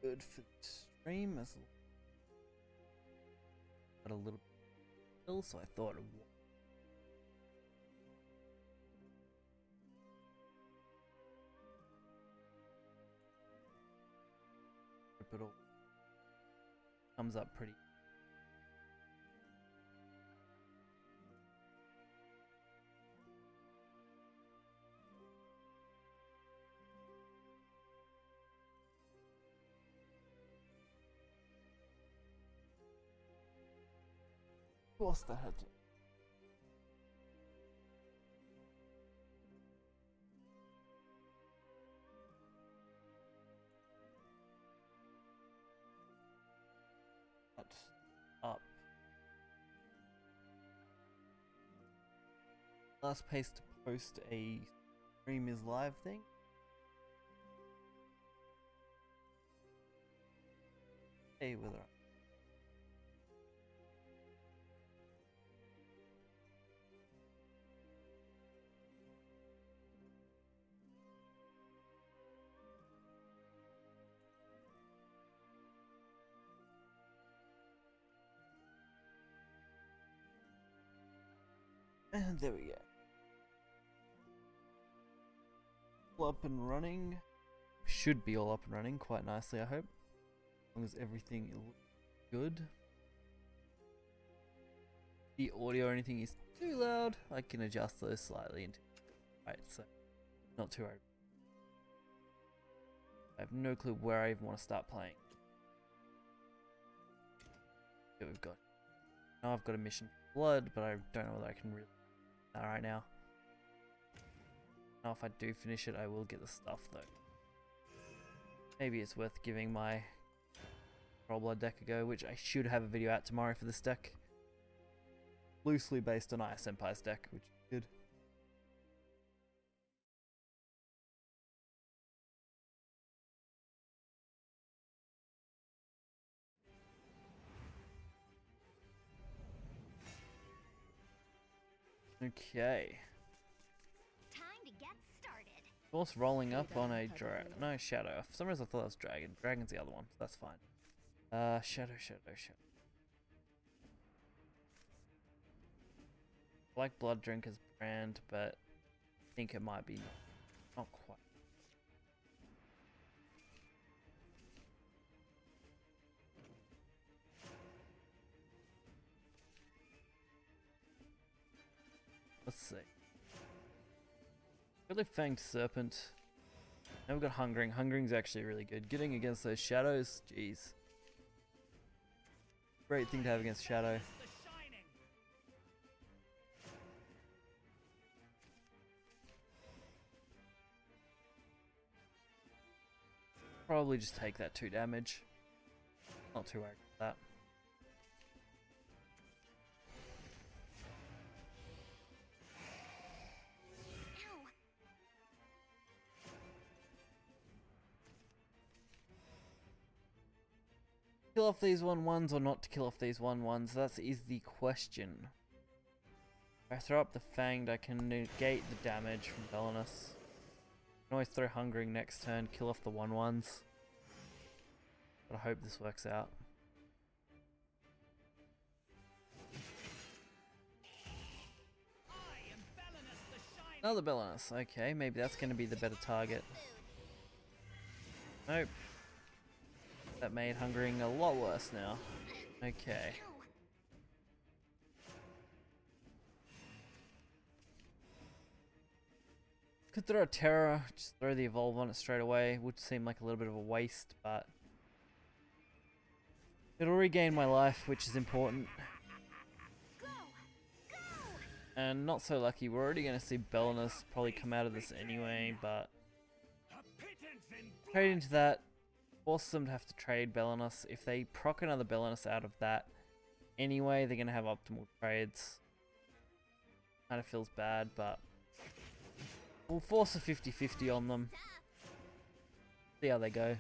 good for the stream as got a little ill, so I thought it would. It all comes up pretty. What's the head? Up. Last place to post a stream is live thing. Hey, whether and there we go. All up and running. Should be all up and running quite nicely, I hope. As long as everything looks good. The audio or anything is too loud, I can adjust those slightly into right, so not too hard. I have no clue where I even want to start playing. Here we've got. Now I've got a mission blood, but I don't know whether I can really do that right now. Now if I do finish it, I will get the stuff though. Maybe it's worth giving my Roll Blood deck a go, which I should have a video out tomorrow for this deck. Loosely based on Ice Empire's deck, which is good. Okay. Time to get started. Force rolling up on a no, Shadow. For some reason I thought that was Dragon. Dragon's the other one, so that's fine. Shadow. I like Blood Drinker's brand, but I think it might be not quite. Let's see. Really Fanged Serpent. Now we've got Hungering. Hungering's actually really good. Getting against those shadows, jeez. Great thing to have against Shadow. Probably just take that 2 damage. Not too worried about that. Kill off these 1/1s or not to kill off these 1/1s? That is the question. If I throw up the Fanged, I can negate the damage from Belenus. I can always throw Hungering next turn, kill off the 1/1s. But I hope this works out. Another Belenus. Okay, maybe that's going to be the better target. Nope. That made Hungering a lot worse now. Okay. Could throw a Terror, just throw the Evolve on it straight away. Would seem like a little bit of a waste, but it'll regain my life, which is important. And not so lucky, we're already going to see Belenus probably come out of this anyway, but trade into that. Force them to have to trade Belenus. If they proc another Belenus out of that anyway, they're going to have optimal trades. Kind of feels bad, but we'll force a 50-50 on them. See how they go.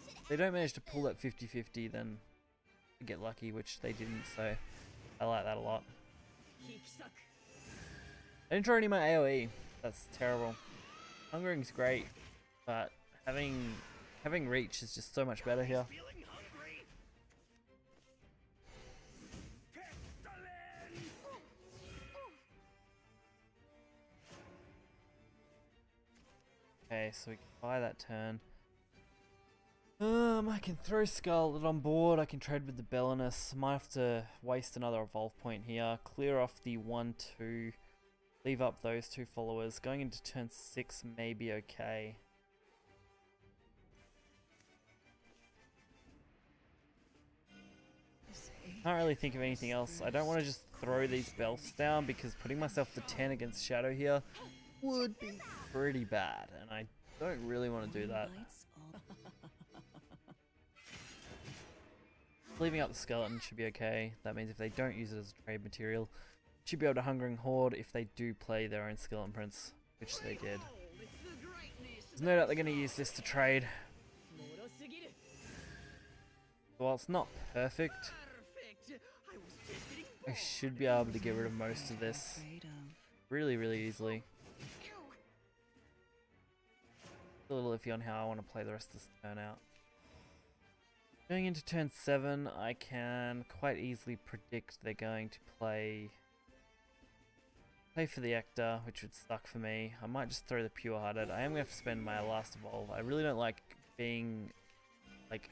If they don't manage to pull that 50-50, then they get lucky, which they didn't, so I like that a lot. I didn't draw any of my AoE. That's terrible. Hungering's great, but having Having reach is just so much better here. Okay, so we can buy that turn. I can throw Scarlet on board. I can trade with the Belinus. Might have to waste another evolve point here. Clear off the 1-2. Leave up those 2 followers. Going into turn 6 may be okay. Can't really think of anything else. I don't want to just throw these belts down because putting myself to 10 against Shadow here would be pretty bad, and I don't really want to do that. Leaving up the skeleton should be okay. That means if they don't use it as a trade material, should be able to Hungering Horde if they do play their own Skeleton Prince, which they did. There's no doubt they're going to use this to trade. While it's not perfect, I should be able to get rid of most of this really, really easily. A little iffy on how I want to play the rest of this turn out. Going into turn 7, I can quite easily predict they're going to play for the Ector, which would suck for me. I might just throw the Pure Hearted. I am going to have to spend my last evolve. I really don't like being like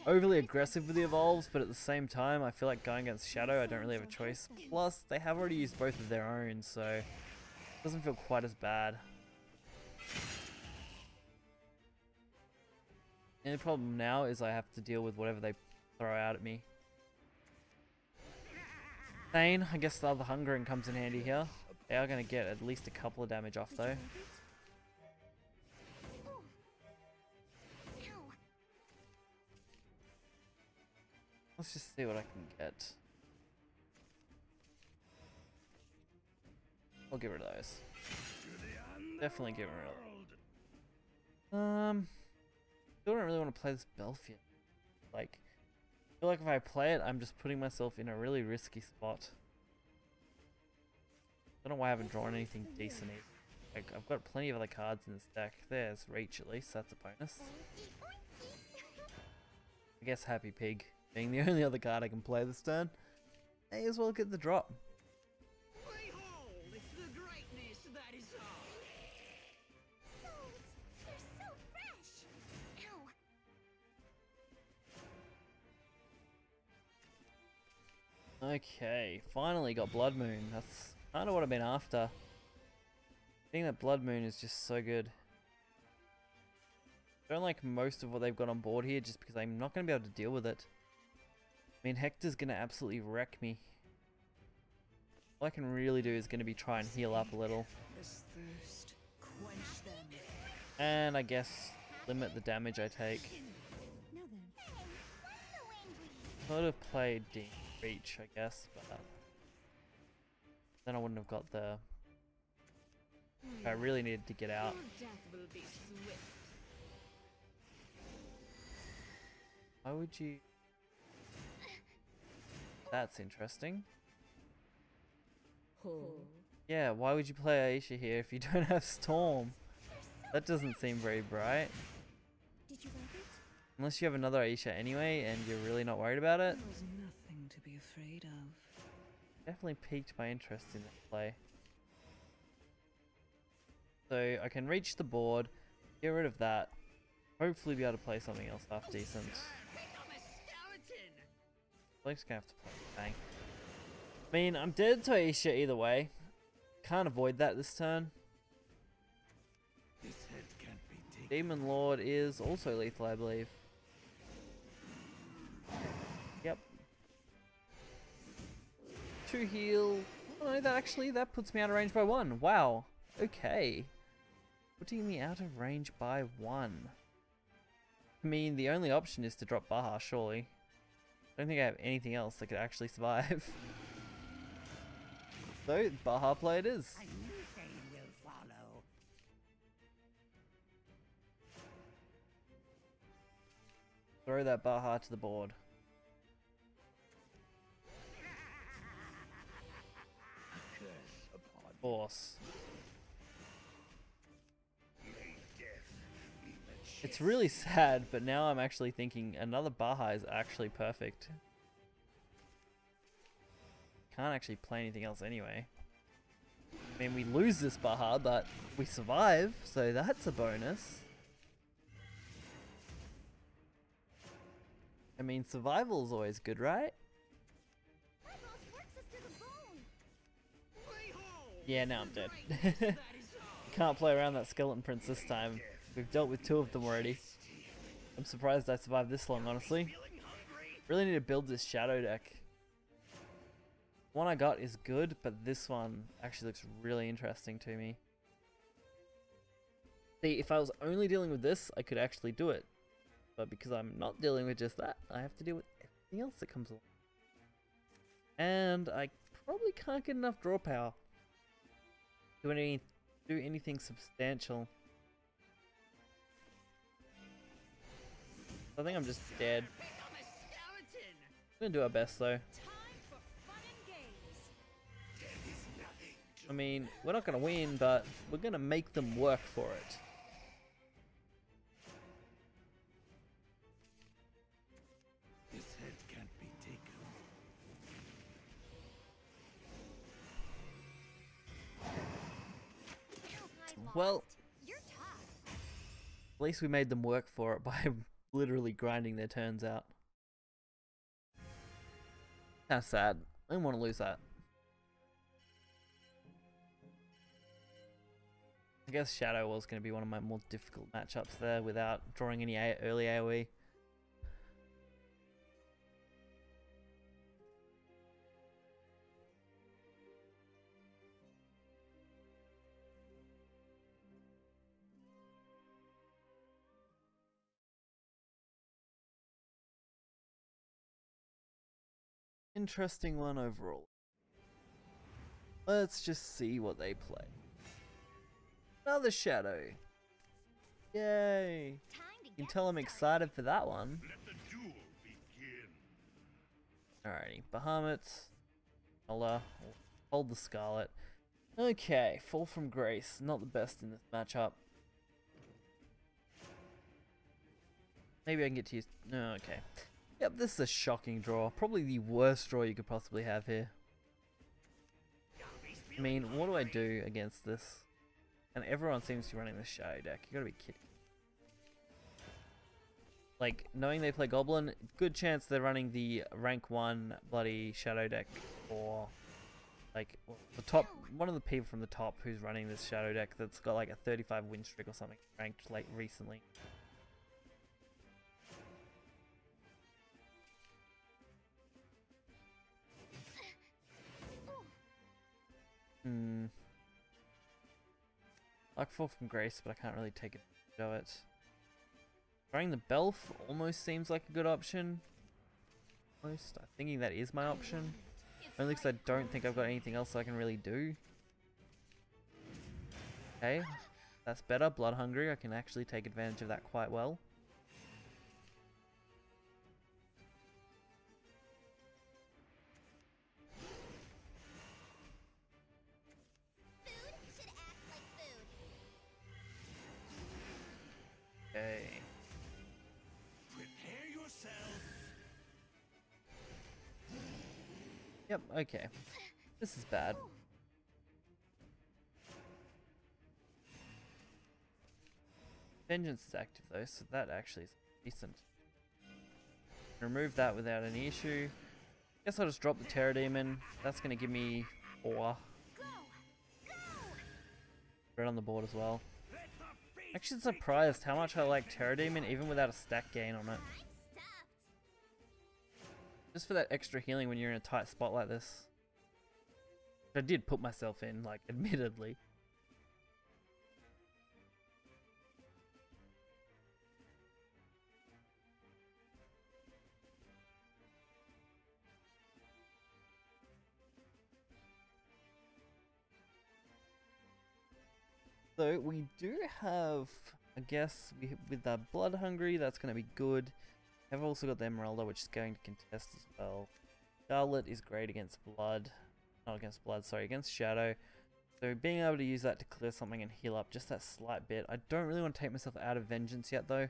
overly aggressive with the evolves, but at the same time I feel like going against Shadow I don't really have a choice. Plus they have already used both of their own, so it doesn't feel quite as bad. The only problem now is I have to deal with whatever they throw out at me. Thane, I guess the other Hungering comes in handy here. They are going to get at least a couple of damage off though. Let's just see what I can get. I'll get rid of those. Definitely get rid of them. Still don't really want to play this Belfian. Like, I feel like if I play it, I'm just putting myself in a really risky spot. I don't know why I haven't drawn anything decent either. Like, I've got plenty of other cards in this deck. There's Reach at least, that's a bonus. I guess Happy Pig being the only other card I can play this turn. May as well get the drop. Okay, finally got Blood Moon. That's kind of what I've been after. Getting that Blood Moon is just so good. I don't like most of what they've got on board here just because I'm not going to be able to deal with it. I mean, Hector's going to absolutely wreck me. All I can really do is going to be try and heal up a little. And I guess limit the damage I take. Sort of played Deep Reach, I guess, but then I wouldn't have got the... I really needed to get out. Why would you... That's interesting. Yeah, why would you play Aisha here if you don't have Storm? That doesn't seem very bright. Unless you have another Aisha anyway and you're really not worried about it. There's nothing to be afraid of. Definitely piqued my interest in that play. So I can reach the board, get rid of that, hopefully be able to play something else half decent. Blake's gonna have to play Bang. I mean, I'm dead to Aisha either way. Can't avoid that this turn. This head can't be taken. Demon Lord is also lethal, I believe. Yep. 2 heal. Oh no, that puts me out of range by 1. Wow. Okay. Putting me out of range by 1. I mean, the only option is to drop Baha, surely. I don't think I have anything else that could actually survive. So, Baha play it is. I knew they will follow. Throw that Baha to the board. Curse upon Force. may death be It's really sad, but now I'm actually thinking another Baha is actually perfect. Can't actually play anything else anyway. I mean, we lose this Baha, but we survive, so that's a bonus. I mean, survival is always good, right? Yeah, now I'm dead. Can't play around that skeleton prince this time. We've dealt with 2 of them already. I'm surprised I survived this long, honestly. Really need to build this shadow deck. The one I got is good, but this one actually looks really interesting to me. See, if I was only dealing with this, I could actually do it. But because I'm not dealing with just that, I have to deal with everything else that comes along. And I probably can't get enough draw power to do anything substantial. I think I'm just dead. We're gonna do our best though. I mean, we're not gonna win, but we're gonna make them work for it. This head can't be taken. Well, You're tough. at least we made them work for it by literally grinding their turns out. Kinda sad. I didn't want to lose that. I guess Shadow was going to be one of my more difficult matchups there without drawing any early AoE. Interesting one overall. Let's just see what they play. Another Shadow. Yay. You can tell I'm excited for that one. Let the duel begin. Alrighty, Bahamut. I'll hold the Scarlet. Okay, Fall from Grace. Not the best in this matchup. Maybe I can get to use... No, okay. Yep, this is a shocking draw. Probably the worst draw you could possibly have here. I mean, what do I do against this? And everyone seems to be running the Shadow deck. You gotta be kidding. Like, knowing they play Goblin, good chance they're running the rank 1 bloody Shadow deck. Or, like, the top, one of the people from the top who's running this Shadow deck that's got like a 35 win streak or something ranked like recently. Like Fall from Grace, but I can't really take advantage of it. Throwing the Belf almost seems like a good option. Almost. I'm thinking that is my option. Only because I don't think I've got anything else I can really do. Okay, that's better. Blood Hungry. I can actually take advantage of that quite well. Okay. Prepare yourself. Yep, okay. This is bad. Vengeance is active though, so that actually is decent. Remove that without any issue. Guess I'll just drop the Terror Demon. That's gonna give me 4. Red on the board as well. Actually surprised how much I like Terror Demon even without a stack gain on it. Just for that extra healing when you're in a tight spot like this. Which I did put myself in, like, admittedly. So we do have, I guess, with the Blood Hungry, that's going to be good. I've also got the Emeralda, which is going to contest as well. Scarlet is great against Blood. Not against Blood, sorry, against Shadow. So being able to use that to clear something and heal up just that slight bit. I don't really want to take myself out of Vengeance yet though.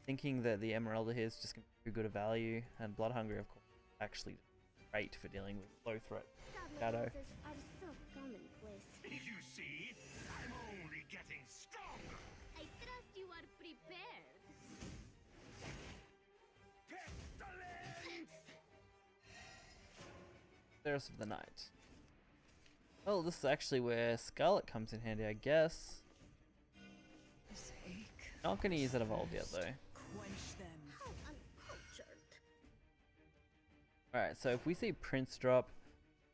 Thinking that the Emeralda here is just going to be too good a value. And Blood Hungry, of course, actually great for dealing with low threat Shadow. Are so commonplace. You see, I'm only getting stronger. I trust you are prepared. Pestilence! There's of the Night. Well, this is actually where Scarlet comes in handy, I guess. This ache. Not going to use that evolved yet, though. Quench them. How uncultured. Alright, so if we see Prince drop,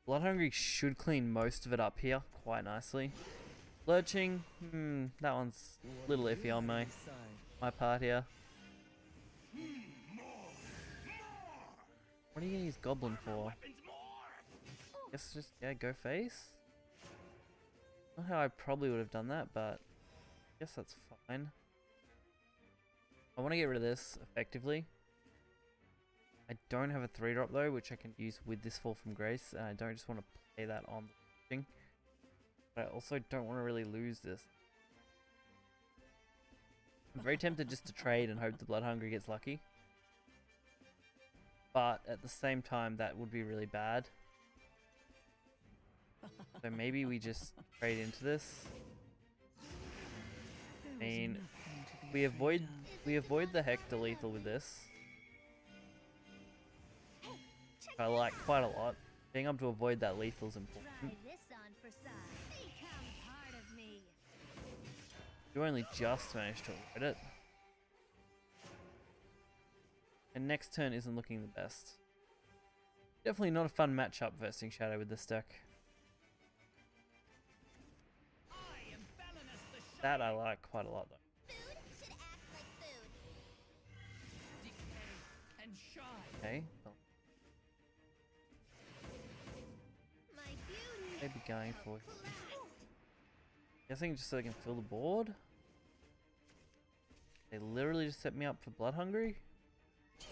Blood Hungry should clean most of it up here quite nicely. Lurching, that one's a little iffy on my part here. What are you going to use Goblin for? Guess just, yeah, go face? Not how I probably would have done that, but I guess that's fine. I want to get rid of this effectively. I don't have a 3-drop though, which I can use with this Fall from Grace, and I don't just want to play that on the thing. But I also don't want to really lose this. I'm very tempted just to trade and hope the Blood Hungry gets lucky. But at the same time, that would be really bad. So maybe we just trade into this. I mean, we avoid the Hector lethal with this. I like quite a lot. Being able to avoid that lethal is important. Try this on for size. Become part of me. You only just managed to avoid it. And next turn isn't looking the best. Definitely not a fun matchup versing Shadow with this deck. That I like quite a lot though. Food should act like food. Decay and shine. Okay, well, My beauty. maybe going for guessing just so they can fill the board. They literally just set me up for Blood Hungry.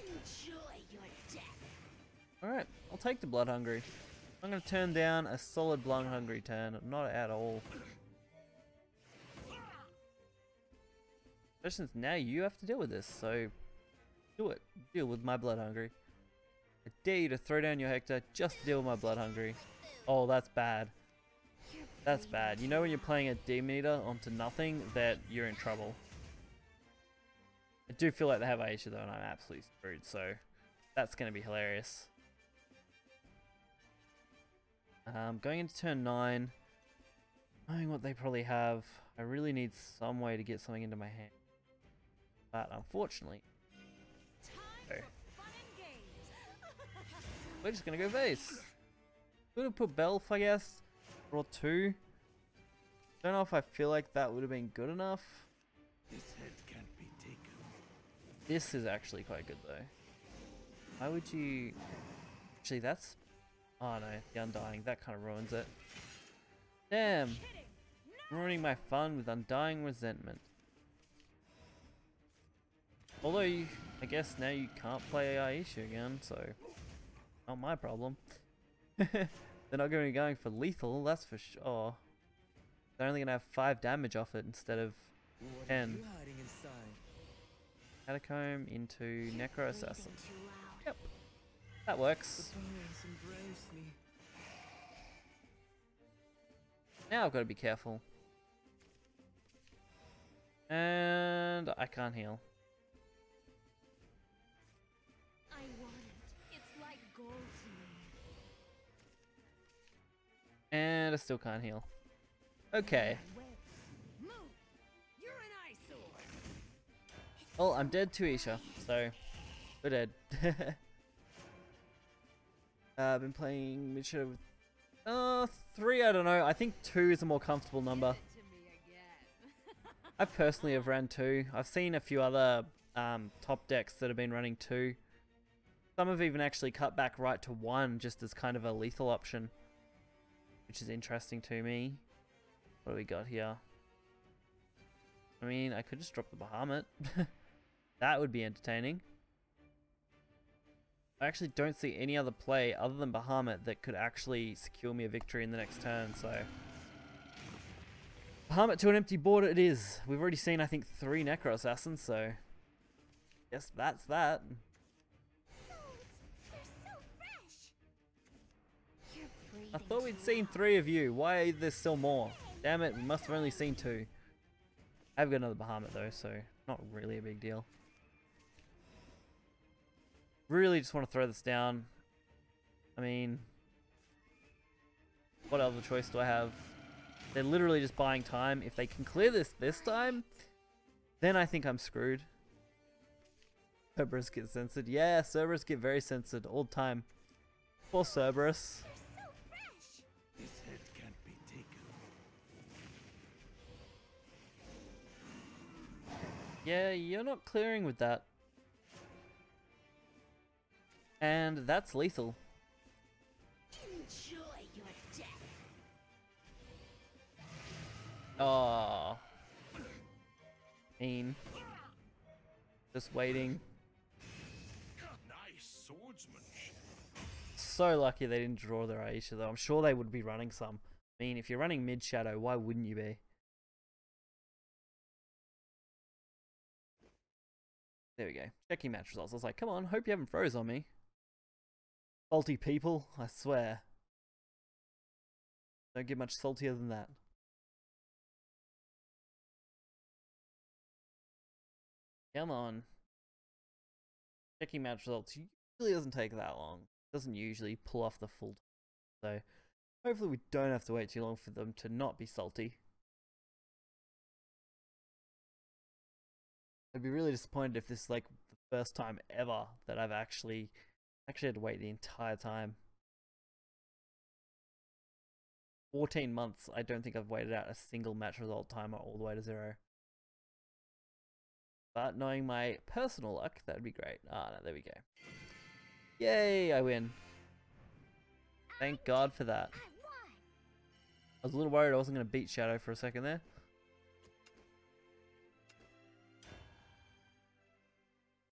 Enjoy your death. Alright, I'll take the Blood Hungry. I'm going to turn down a solid Blood Hungry turn, not at all. Especially since now you have to deal with this, so do it. Deal with my Blood Hungry. I dare you to throw down your Hector just to deal with my Blood Hungry. Oh, that's bad. That's bad. You know when you're playing a Demon Eater onto nothing, that you're in trouble. I do feel like they have Aisha though, and I'm absolutely screwed, so that's going to be hilarious. Going into turn 9, knowing what they probably have, I really need some way to get something into my hand. But unfortunately, we're just going to go face. Could have put Belf, I guess. Draw 2. Don't know if I feel like that would have been good enough. This head can't be taken. This is actually quite good though. Why would you... Actually that's... Oh no, the Undying. That kind of ruins it. Damn! I'm ruining my fun with Undying Resentment. Although, I guess now you can't play Aisha again, so... Not my problem. They're not going to be going for lethal, that's for sure. They're only going to have 5 damage off it instead of 10. Catacomb into Necro Assassin. Yep. That works. Now I've got to be careful. And I can't heal. I want it. It's like gold to me. And I still can't heal. Okay. Move. You're an eyesore. Well, I'm dead to Isha, so we're dead. I've been playing mid shadow with 3, I don't know. I think 2 is a more comfortable number. I personally have ran 2. I've seen a few other top decks that have been running 2. Some have even actually cut back right to 1 just as kind of a lethal option, which is interesting to me. What do we got here? I mean, I could just drop the Bahamut. That would be entertaining. I actually don't see any other play other than Bahamut that could actually secure me a victory in the next turn, so Bahamut to an empty board it is. We've already seen, I think, 3 Necro Assassins, so... Guess that's that. I thought we'd seen 3 of you. Why is there still more? Damn it, we must have only seen 2. I've got another Bahamut though, so not really a big deal. Really just want to throw this down. I mean... What other choice do I have? They're literally just buying time. If they can clear this time, then I think I'm screwed. Cerberus get censored. Yeah, Cerberus get very censored all the time. Poor Cerberus. This head can't be taken. Yeah, you're not clearing with that. And that's lethal. Enjoy your death. Oh, mean. Just waiting. Nice swordsmanship. So lucky they didn't draw their Aisha though. I'm sure they would be running some. I mean, if you're running mid shadow, why wouldn't you be? There we go. Checking match results. I was like, come on, hope you haven't froze on me. Salty people, I swear. Don't get much saltier than that. Come on. Checking match results usually doesn't take that long. Doesn't usually pull off the full time. So hopefully we don't have to wait too long for them to not be salty. I'd be really disappointed if this is like the first time ever that I've actually had to wait the entire time. 14 months, I don't think I've waited out a single match result timer all the way to 0. But knowing my personal luck, that would be great. Ah, no, there we go. Yay, I win. Thank God for that. I was a little worried I wasn't going to beat Shadow for a second there.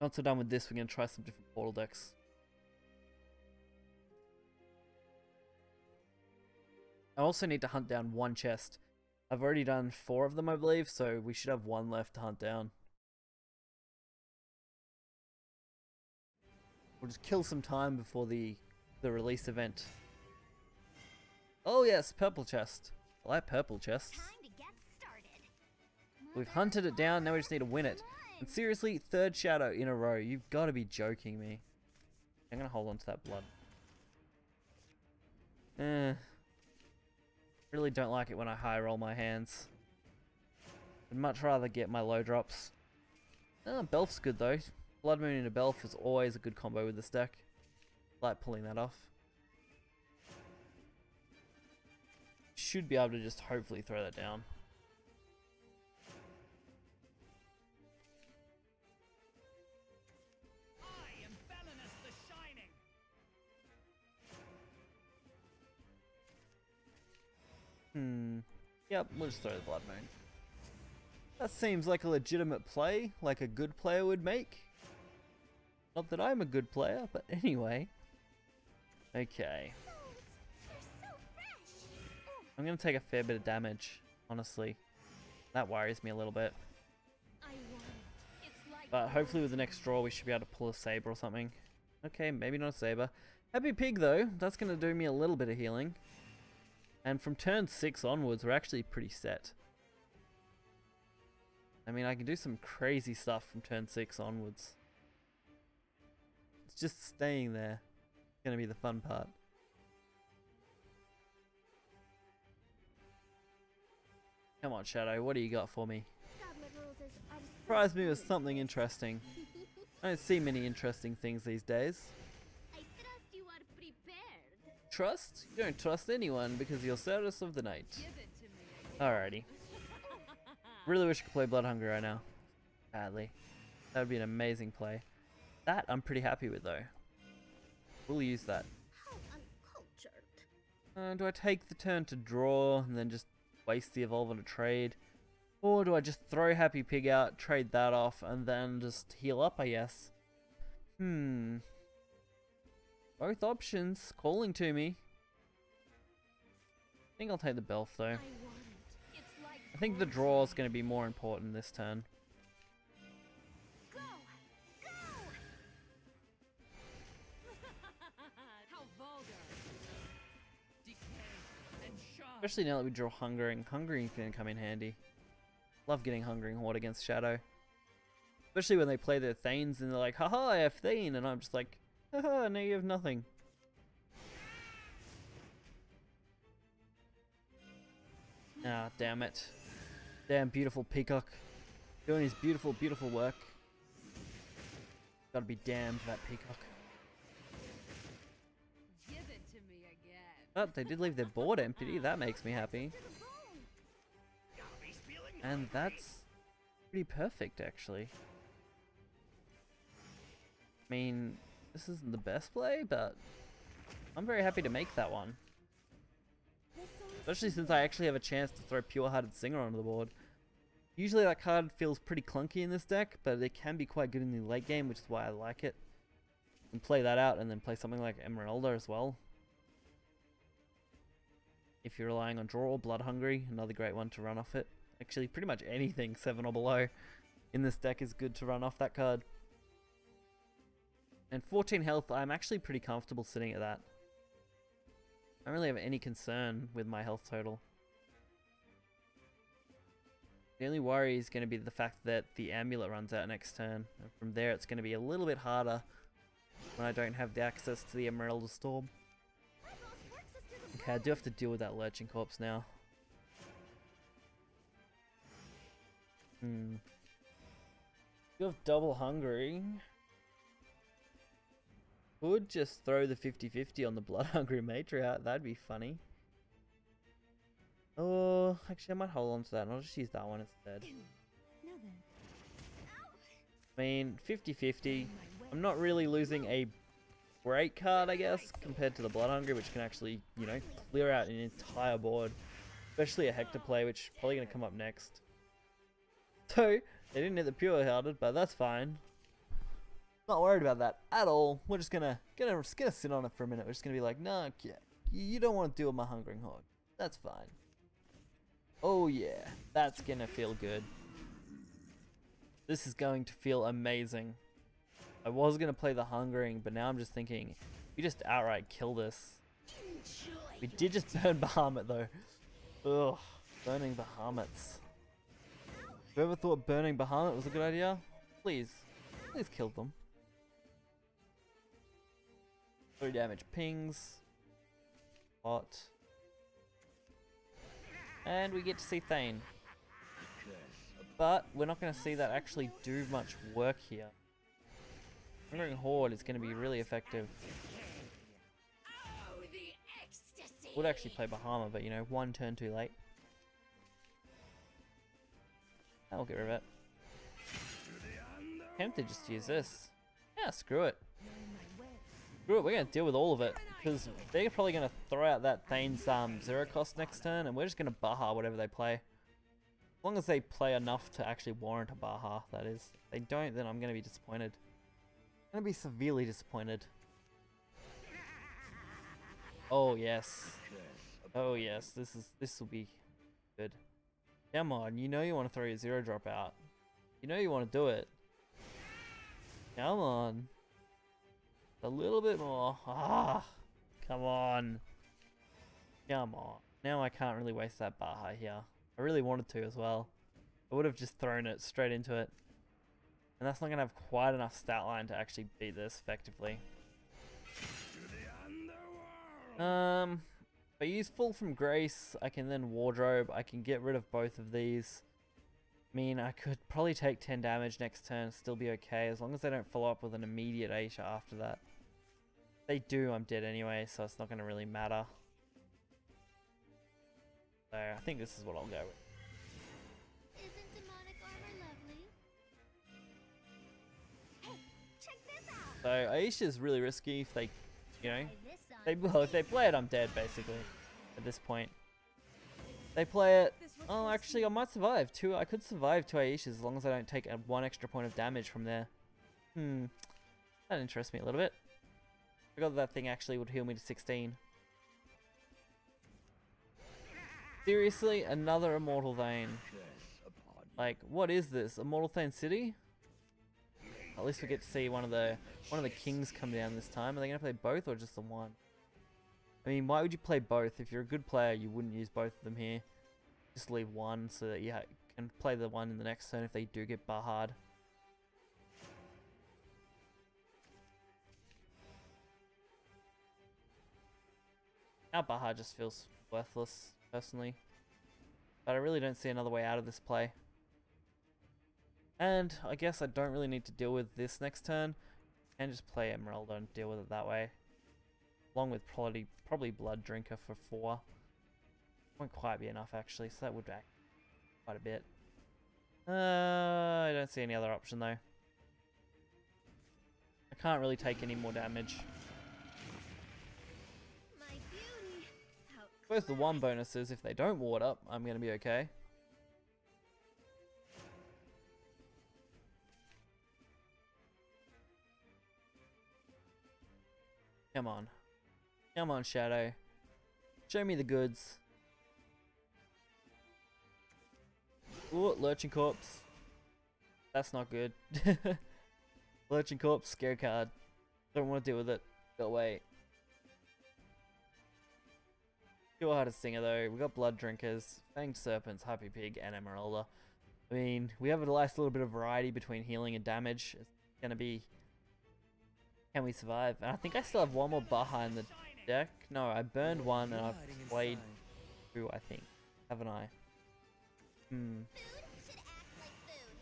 Once we're done with this, we're going to try some different portal decks. I also need to hunt down 1 chest. I've already done 4 of them, I believe, so we should have 1 left to hunt down. We'll just kill some time before the release event. Oh yes, purple chest. I like purple chests. We've hunted it down, now we just need to win it. And seriously, 3rd shadow in a row. You've got to be joking me. I'm going to hold on to that blood. Really don't like it when I high roll my hands. I'd much rather get my low drops. Belf's good though. Blood Moon into Belf is always a good combo with this deck. I like pulling that off. Should be able to just hopefully throw that down. I am Belinus the Shining. Yep, we'll just throw the Blood Moon. That seems like a legitimate play, like a good player would make. Not that I'm a good player, but anyway. Okay. I'm going to take a fair bit of damage, honestly. That worries me a little bit. But hopefully with the next draw we should be able to pull a Saber or something. Okay, maybe not a Saber. Happy Pig though, that's going to do me a little bit of healing. And from turn 6 onwards we're actually pretty set. I mean, I can do some crazy stuff from turn 6 onwards. It's just staying there. It's going to be the fun part. Come on, Shadow, what do you got for me? Surprise me with something interesting. I don't see many interesting things these days. I trust you are prepared. Trust? You don't trust anyone because you're Cerberus of the Night. Give it to me. Alrighty. Really wish I could play Blood Hunger right now. Badly. That would be an amazing play. That I'm pretty happy with though. We'll use that. How uncultured. Do I take the turn to draw and then just waste the evolve on a trade? Or do I just throw Happy Pig out, trade that off, and then just heal up, I guess? Both options calling to me. I think I'll take the Belf though. I think the draw is going to be more important this turn. Go! Go! How vulgar. Decay and sharp. Especially now that we draw Hungering. Hungering's going to come in handy. Love getting Hungering Horde against Shadow. Especially when they play their Thanes and they're like, haha, I have Thane, and I'm just like, haha, now you have nothing. Ah, damn it. Damn beautiful Peacock. Doing his beautiful, beautiful work. Gotta be damned, that Peacock. Give it to me again. But they did leave their board empty, that makes me happy. And that's pretty perfect, actually. I mean, this isn't the best play, but I'm very happy to make that one. Especially since I actually have a chance to throw Pure-Hearted Singer onto the board. Usually that card feels pretty clunky in this deck, but it can be quite good in the late game, which is why I like it. And play that out and then play something like Emeralda as well. If you're relying on draw or Blood Hungry, another great one to run off it. Actually, pretty much anything 7 or below in this deck is good to run off that card. And 14 health, I'm actually pretty comfortable sitting at that. I don't really have any concern with my health total. The only worry is going to be the fact that the amulet runs out next turn. And from there it's going to be a little bit harder when I don't have the access to the Emerald Storm. Okay, I do have to deal with that Lurching Corpse now. You have double hungry. Could just throw the 50-50 on the Blood Hungry Matriarch. That'd be funny. Oh, actually I might hold on to that and I'll just use that one instead. I mean, 50-50. I'm not really losing a great card, I guess, compared to the Blood Hungry, which can actually, you know, clear out an entire board. Especially a Hector play, which is probably going to come up next. So, they didn't hit the Pure-Hearted, but that's fine. Not worried about that at all. We're just gonna sit on it for a minute. We're just gonna be like, nah, yeah, you don't want to deal with my Hungering Horde. That's fine. Oh yeah, that's gonna feel good. This is going to feel amazing. I was gonna play the Hungering, but now I'm just thinking, we just outright kill this. We did just burn Bahamut though. Ugh, burning Bahamuts. Whoever thought burning Bahamut was a good idea? Please kill them. 3 damage pings. Hot. And we get to see Thane. But we're not going to see that actually do much work here. Hungering Horde is going to be really effective. Would actually play Bahamut, but you know, 1 turn too late. I'll get rid of it. Tempted just to use this. Yeah, screw it. Screw it, we're going to deal with all of it. Because they're probably going to throw out that Thane's 0 cost next turn, and we're just going to Baha whatever they play. As long as they play enough to actually warrant a Baha, that is. If they don't, then I'm going to be disappointed. I'm going to be severely disappointed. Oh yes. Oh yes, this will be good. Come on, you know you want to throw your 0 drop out. You know you want to do it. Come on. A little bit more. Ah, come on. Come on. Now I can't really waste that Baha here. I really wanted to as well. I would have just thrown it straight into it. And that's not going to have quite enough stat line to actually beat this effectively. If I use Full from Grace, I can then Wardrobe. I can get rid of both of these. I mean, I could probably take 10 damage next turn, still be okay, as long as they don't follow up with an immediate Aisha after that. If they do, I'm dead anyway, so it's not going to really matter. So I think this is what I'll go with. Isn't demonic armor lovely? Hey, check this out. So Aisha is really risky if they, you know, Try this on. if they play it, I'm dead basically. At this point, they play it. Oh, actually, I might survive. I could survive 2 Aishas as long as I don't take 1 extra point of damage from there. That interests me a little bit. I forgot that thing actually would heal me to 16. Seriously? Another Immortal Vein. Like, what is this? Immortal Vein City? At least we get to see one of the kings come down this time. Are they gonna play both or just the one? I mean, why would you play both? If you're a good player, you wouldn't use both of them here. Just leave one so that you can play the one in the next turn if they do get Bahad. Now Bahad just feels worthless, personally. But I really don't see another way out of this play. And I guess I don't really need to deal with this next turn. And just play Emeralda and deal with it that way. Along with probably Blood Drinker for 4. Won't quite be enough actually, so that would back quite a bit. I don't see any other option though. I can't really take any more damage. My beauty. How Both the 1 bonuses, if they don't ward up, I'm going to be okay. Come on. Come on, Shadow. Show me the goods. Ooh, Lurching Corpse. That's not good. Lurching Corpse, scare card. Don't want to deal with it. Go away. Still hard to Singer though. We got Blood Drinkers, Fanged Serpents, Happy Pig, and Emeralda. I mean, we have a nice little bit of variety between healing and damage. It's gonna be... Can we survive? And I think I still have one more Baha in the deck. No, I burned one and I've played 2, I think. Haven't I?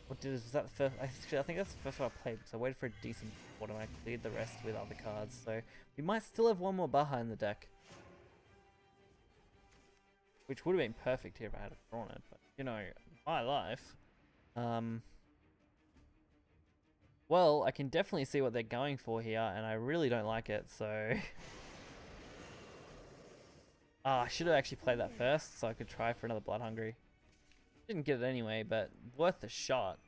What was that the first? Actually, I think that's the first one I played because I waited for a decent board and I cleared the rest with other cards. So we might still have one more Baha in the deck. Which would have been perfect here if I had drawn it, but you know, my life. Well, I can definitely see what they're going for here, and I really don't like it, so... I should have actually played that first, so I could try for another Blood Hungry. Didn't get it anyway, but worth a shot.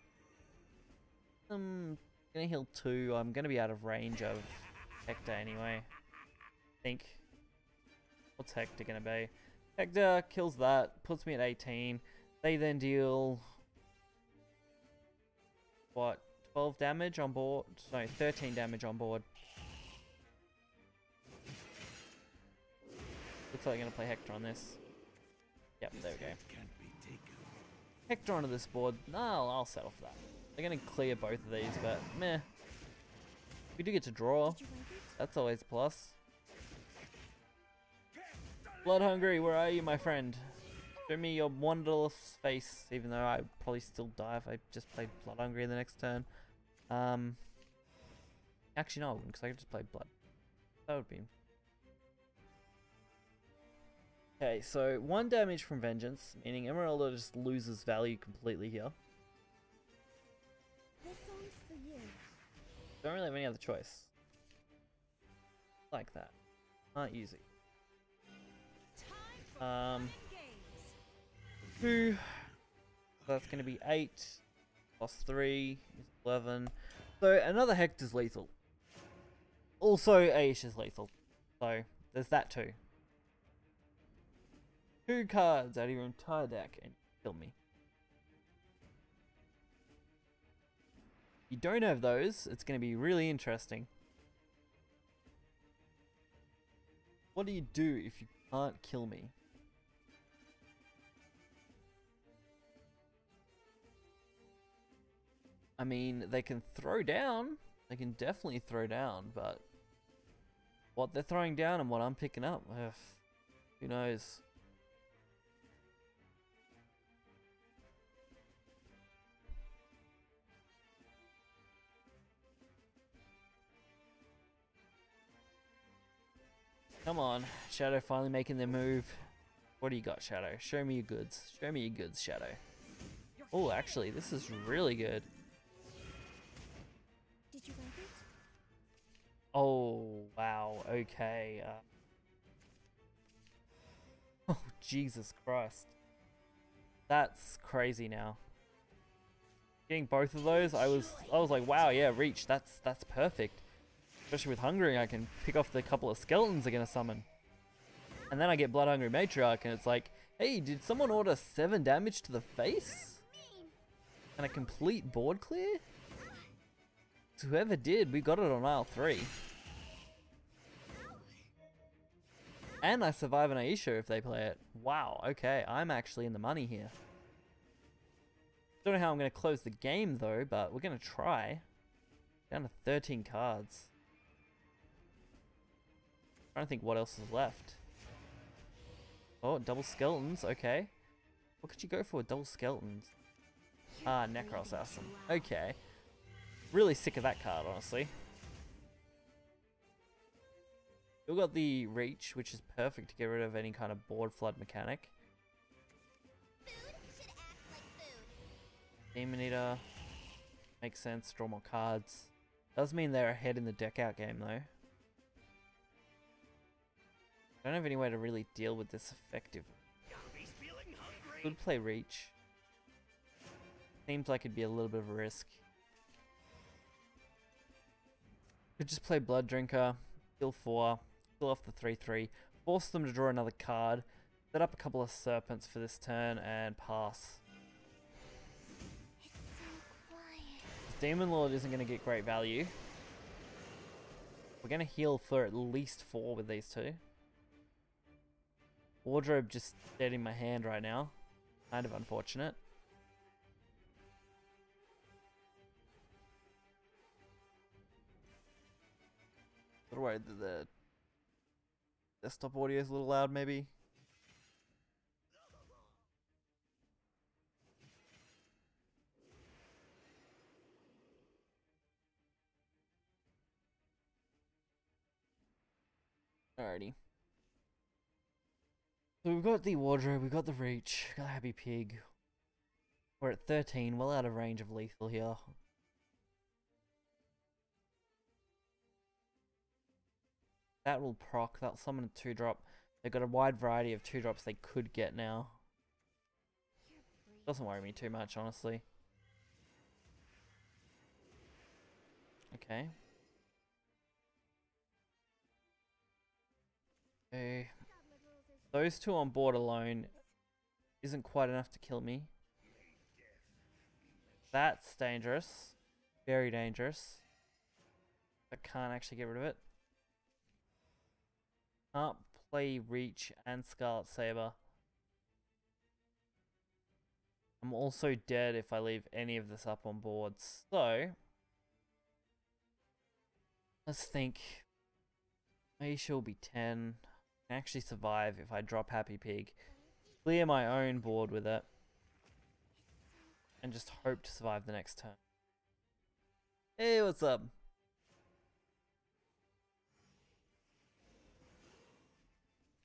I'm gonna heal 2, I'm gonna be out of range of Hector anyway. I think. What's Hector gonna be? Hector kills that, puts me at 18. They then deal... What? 12 damage on board? No, 13 damage on board. Looks like I'm gonna play Hector on this. Yep, there we go. Hector onto this board. No, I'll settle for that. They're gonna clear both of these, but meh. We do get to draw. That's always a plus. Blood Hungry, where are you, my friend? Show me your wondrous face, even though I'd probably still die if I just played Blood Hungry the next turn. Actually no, I wouldn't, because I could just play Blood. That would be... Okay, so 1 damage from Vengeance, meaning Emeralda just loses value completely here. this song's for you. Don't really have any other choice. Like that. Can't use it. 2. So that's going to be 8 plus 3 is 11. So another Hector's lethal. Also Aish is lethal. So there's that too. 2 cards out of your entire deck and kill me. If you don't have those, it's going to be really interesting. What do you do if you can't kill me? I mean, they can throw down. They can definitely throw down, but what they're throwing down and what I'm picking up, who knows? Come on, Shadow finally making their move. What do you got, Shadow? Show me your goods. Show me your goods, Shadow. Oh, actually, this is really good. Did you write it? Oh, wow. Okay. Oh, Jesus Christ. That's crazy now. Getting both of those, I was like, wow, yeah, reach. That's perfect. Especially with Hungry, I can pick off the couple of skeletons they're gonna summon. And then I get Blood Hungry Matriarch, and it's like, Hey, did someone order 7 damage to the face? And a complete board clear? So whoever did, we got it on aisle 3. And I survive an Aisha if they play it. Wow, okay, I'm actually in the money here. Don't know how I'm going to close the game though, but we're going to try. Down to 13 cards. Trying to think what else is left. Oh, double skeletons, okay. What could you go for with double skeletons? Ah, Necro Assassin. Okay. Really sick of that card, honestly. Still got the Reach, which is perfect to get rid of any kind of board flood mechanic. Demon Eater. Makes sense, draw more cards. Does mean they're ahead in the deck out game though. Don't have any way to really deal with this effectively. Could play Reach. Seems like it'd be a little bit of a risk. Could just play Blood Drinker, kill 4, kill off the 3/3, force them to draw another card, set up a couple of Serpents for this turn, and pass. Demon Lord isn't going to get great value. We're going to heal for at least 4 with these two. Wardrobe just dead in my hand right now. Kind of unfortunate. A little worried that the desktop audio is a little loud maybe. Alrighty. So we've got the Wardrobe, we've got the Reach, got the Happy Pig. We're at 13, well out of range of lethal here. That will proc, that'll summon a 2-drop. They've got a wide variety of 2-drops they could get now. Doesn't worry me too much, honestly. Okay. Okay. Those two on board alone isn't quite enough to kill me. That's dangerous. Very dangerous. I can't actually get rid of it. Can't play Reach and Scarlet Saber. I'm also dead if I leave any of this up on board. So, let's think. Aisha will be 10. I can actually survive if I drop Happy Pig. Clear my own board with it. And just hope to survive the next turn. Hey, what's up?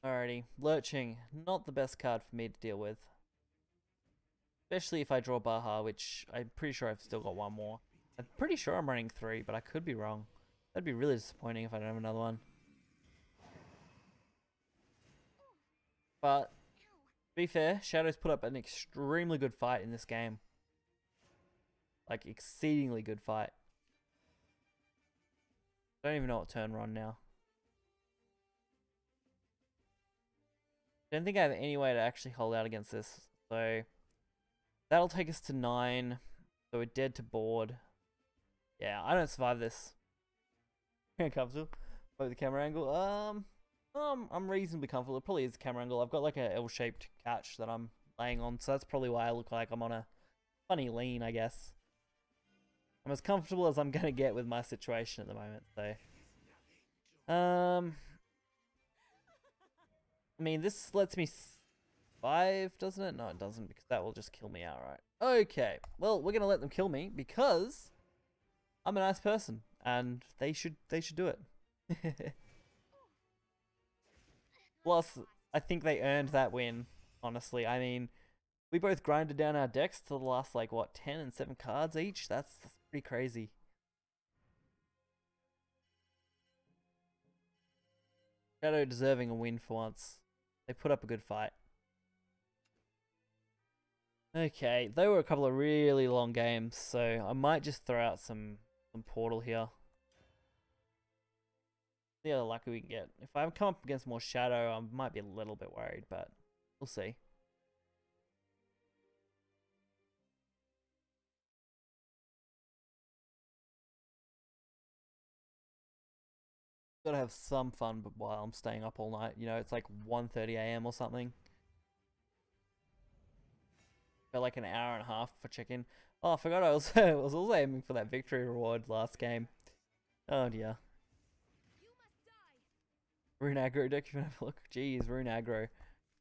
Alrighty, Lurching, not the best card for me to deal with. Especially if I draw Baha, which I'm pretty sure I've still got one more. I'm pretty sure I'm running 3, but I could be wrong. That'd be really disappointing if I don't have another one. But, to be fair, Shadow's put up an extremely good fight in this game. Like, exceedingly good fight. Don't even know what turn we're on now. Don't think I have any way to actually hold out against this. So, that'll take us to 9. So we're dead to board. Yeah, I don't survive this. Comfortable. With the camera angle. I'm reasonably comfortable. It probably is the camera angle. I've got like a L-shaped couch that I'm laying on, so that's probably why I look like I'm on a funny lean, I guess. I'm as comfortable as I'm gonna get with my situation at the moment, so. I mean, this lets me survive, doesn't it? No, it doesn't, because that will just kill me outright. Okay, well, we're gonna let them kill me because I'm a nice person, and they should do it. Plus, I think they earned that win, honestly. I mean, we both grinded down our decks to the last, like, what, 10 and 7 cards each? That's pretty crazy. Shadow deserving a win for once. They put up a good fight. Okay, they were a couple of really long games, so I might just throw out some Portal here. The other lucky we can get. If I come up against more Shadow, I might be a little bit worried, but we'll see. Gotta have some fun but while I'm staying up all night. You know, it's like 1:30 a.m. or something. Got like an hour and a half for check-in. Oh, I forgot I was I was also aiming for that victory reward last game. Oh dear. Rune aggro deck, if you have a look. Jeez, rune aggro.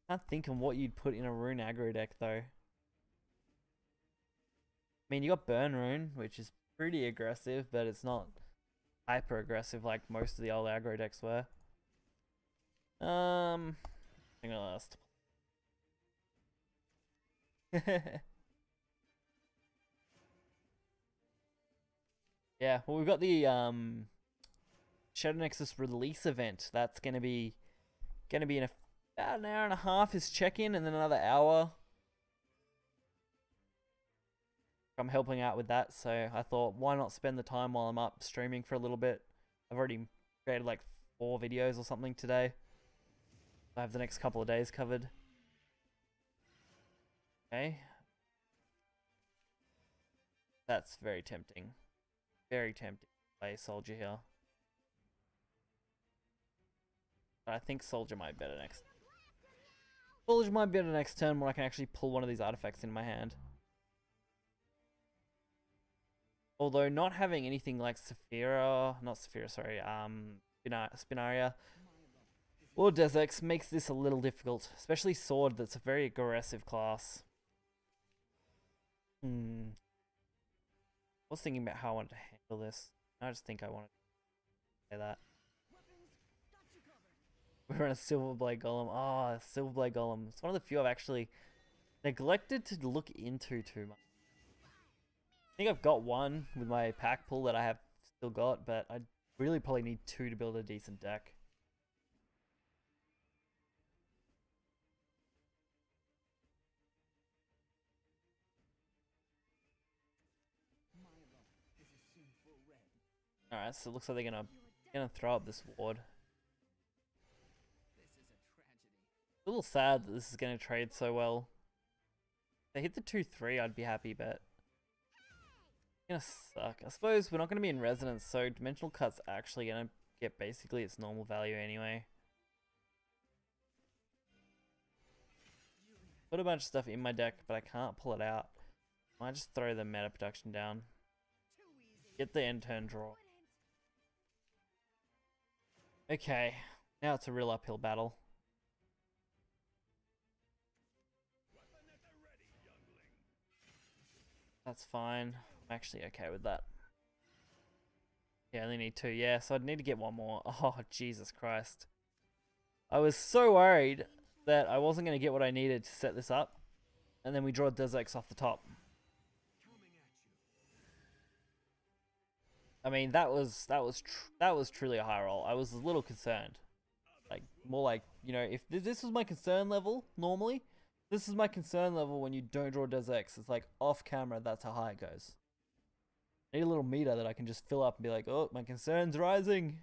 Can't think of what you'd put in a rune aggro deck though. I mean, you got burn rune, which is pretty aggressive, but it's not hyper aggressive like most of the old aggro decks were. I think I'll last. Yeah, well, we've got the Shadowverse release event. That's gonna be in about an hour and a half is check-in, and then another hour. I'm helping out with that, so I thought, why not spend the time while I'm up streaming for a little bit. I've already created like 4 videos or something today. I have the next couple of days covered. Okay. That's very tempting. Very tempting to play Soldier here. But I think Soldier might be better next. Soldier might be better next turn when I can actually pull one of these artifacts in my hand. Although not having anything like Spinaria or Desex makes this a little difficult, especially Sword. That's a very aggressive class. I was thinking about how I wanted to handle this. I just think I wanted to say that. We're on a Silverblade Golem. Oh, Silverblade Golem. It's one of the few I've actually neglected to look into too much. I think I've got one with my pack pull that I have still got, but I really probably need 2 to build a decent deck. Alright, so it looks like they're gonna throw up this ward. A little sad that this is gonna trade so well. If they hit the 2-3, I'd be happy, but gonna suck. I suppose we're not gonna be in resonance, so dimensional cut's actually gonna get basically its normal value anyway. Put a bunch of stuff in my deck, but I can't pull it out. I might just throw the meta production down. Get the end turn draw. Okay, now it's a real uphill battle. That's fine. I'm actually okay with that. Yeah, I only need 2. Yeah, so I'd need to get 1 more. Oh, Jesus Christ. I was so worried that I wasn't going to get what I needed to set this up. And then we draw Desex off the top. I mean, that was truly a high roll. I was a little concerned. Like, more like, you know, if this was my concern level normally, this is my concern level when you don't draw Desex. It's like off camera, that's how high it goes. I need a little meter that I can just fill up and be like, oh, my concern's rising.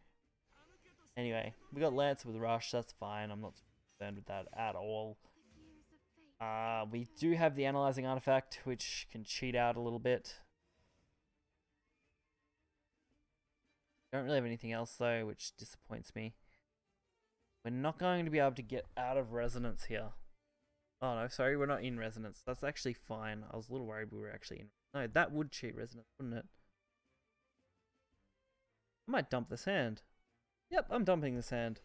Anyway, we got Lancer with Rush, that's fine. I'm not concerned with that at all. We do have the Analyzing Artifact, which can cheat out a little bit. Don't really have anything else though, which disappoints me. We're not going to be able to get out of resonance here. Oh no, sorry, we're not in resonance. That's actually fine. I was a little worried we were actually in. No, that would cheat resonance, wouldn't it? I might dump this hand. Yep, I'm dumping this hand.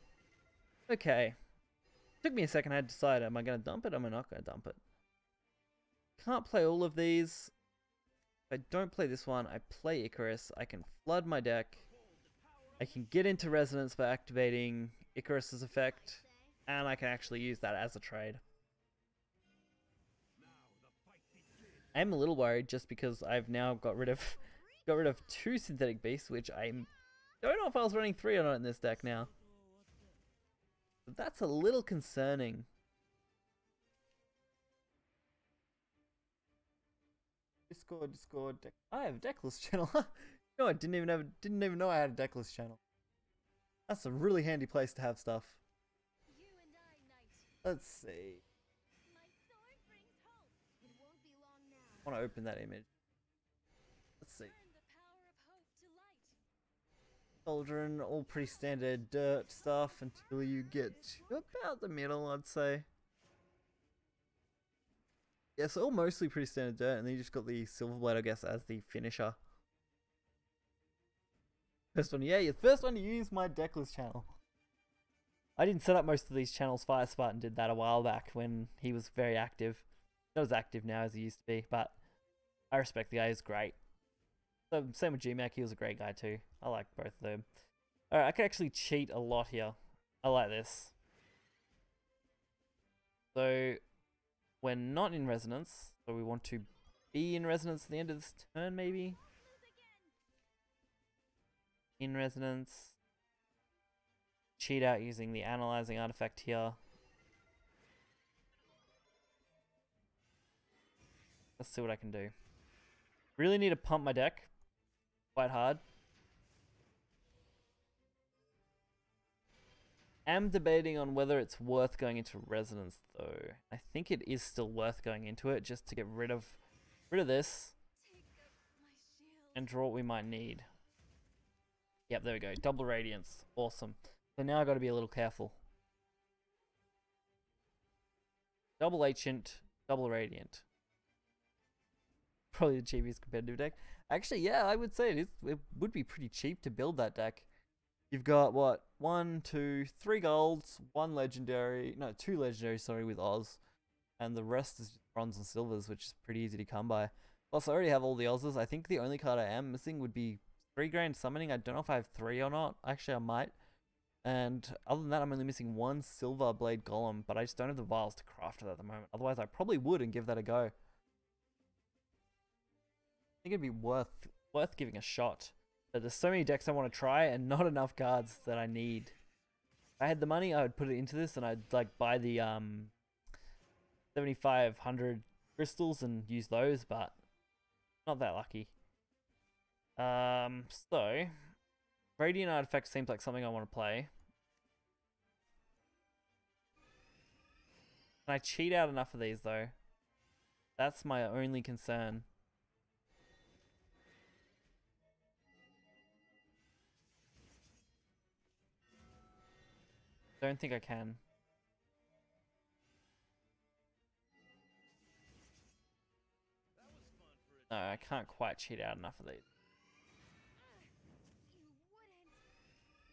Okay. Took me a second, I had to decide, am I going to dump it or am I not going to dump it? Can't play all of these. If I don't play this one, I play Icarus. I can flood my deck. I can get into resonance by activating Icarus's effect. And I can actually use that as a trade. I'm a little worried just because I've now got rid of 2 synthetic beasts, which I don't know if I was running 3 or not in this deck now. But that's a little concerning. Discord. I have a decklist channel. No, I didn't even know I had a decklist channel. That's a really handy place to have stuff. Let's see. I want to open that image. Let's see. Cauldron, all pretty standard dirt stuff until you get to about the middle, I'd say. Yeah, so all mostly pretty standard dirt, and then you just got the Silverblade, I guess, as the finisher. First one, yeah, first one to use my decklist channel. I didn't set up most of these channels. Fire Spartan did that a while back when he was very active. Not as active now as he used to be, but I respect the guy, he's great. So, same with GMAC, he was a great guy too. I like both of them. Alright, I can actually cheat a lot here. I like this. So, we're not in Resonance, so we want to be in Resonance at the end of this turn, maybe? In Resonance. Cheat out using the Analyzing artifact here. Let's see what I can do. Really need to pump my deck quite hard. Am debating on whether it's worth going into Resonance though. I think it is still worth going into it just to get rid of this and draw what we might need. Yep, there we go. Double Radiance. Awesome. So now I got to be a little careful. Double Ancient, double Radiant. Probably the cheapest competitive deck. Actually, yeah, I would say it would be pretty cheap to build that deck. You've got what? 1, 2, 3 golds, 1 legendary, no, 2 legendaries, sorry, with Oz. And the rest is just bronze and silvers, which is pretty easy to come by. Plus, I already have all the Oz's. I think the only card I am missing would be 3 Grand Summoning. I don't know if I have 3 or not. Actually, I might. And other than that, I'm only missing 1 Silver Blade Golem, but I just don't have the vials to craft it at the moment. Otherwise, I probably would and give that a go. I think it'd be worth giving a shot. But there's so many decks I want to try and not enough cards that I need. If I had the money, I would put it into this and I'd like buy the 7,500 crystals and use those, but not that lucky. So Radiant Artifact seems like something I want to play. Can I cheat out enough of these though? That's my only concern. Don't think I can. No, I can't quite cheat out enough of these.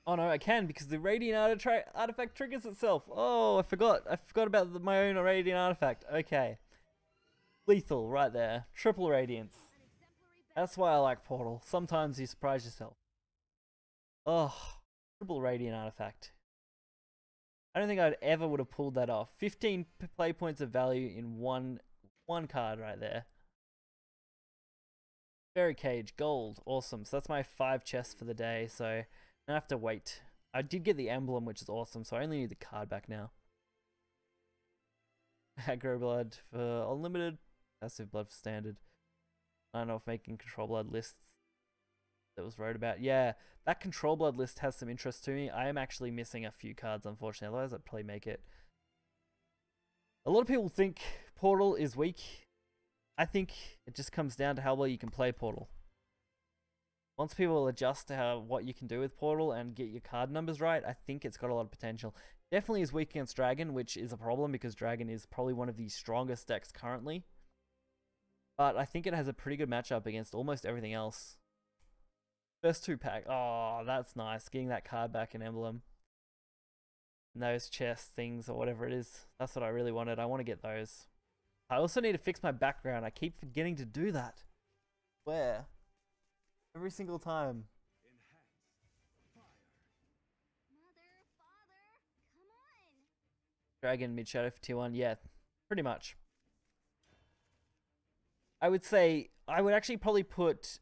Oh no, I can because the Radiant Artifact triggers itself. Oh, I forgot. I forgot about my own Radiant Artifact. Okay. Lethal right there. Triple Radiance. That's why I like Portal. Sometimes you surprise yourself. Oh, triple Radiant Artifact. I don't think I'd ever would have pulled that off. 15 play points of value in one card right there. Fairy Cage, gold, awesome. So that's my 5 chests for the day, so I have to wait. I did get the emblem, which is awesome, so I only need the card back now. Aggro blood for unlimited, passive blood for standard. I don't know if making control blood lists that was wrote about. Yeah, that control blood list has some interest to me. I am actually missing a few cards, unfortunately. Otherwise, I'd probably make it. A lot of people think Portal is weak. I think it just comes down to how well you can play Portal. Once people adjust to what you can do with Portal and get your card numbers right, I think it's got a lot of potential. Definitely is weak against Dragon, which is a problem because Dragon is probably one of the strongest decks currently. But I think it has a pretty good matchup against almost everything else. First 2 pack. Oh, that's nice. Getting that card back in Emblem. And those chest things or whatever it is. That's what I really wanted. I want to get those. I also need to fix my background. I keep forgetting to do that. Where? Every single time. Mother, father, come on. Dragon mid shadow for tier 1. Yeah, pretty much. I would say I would actually probably put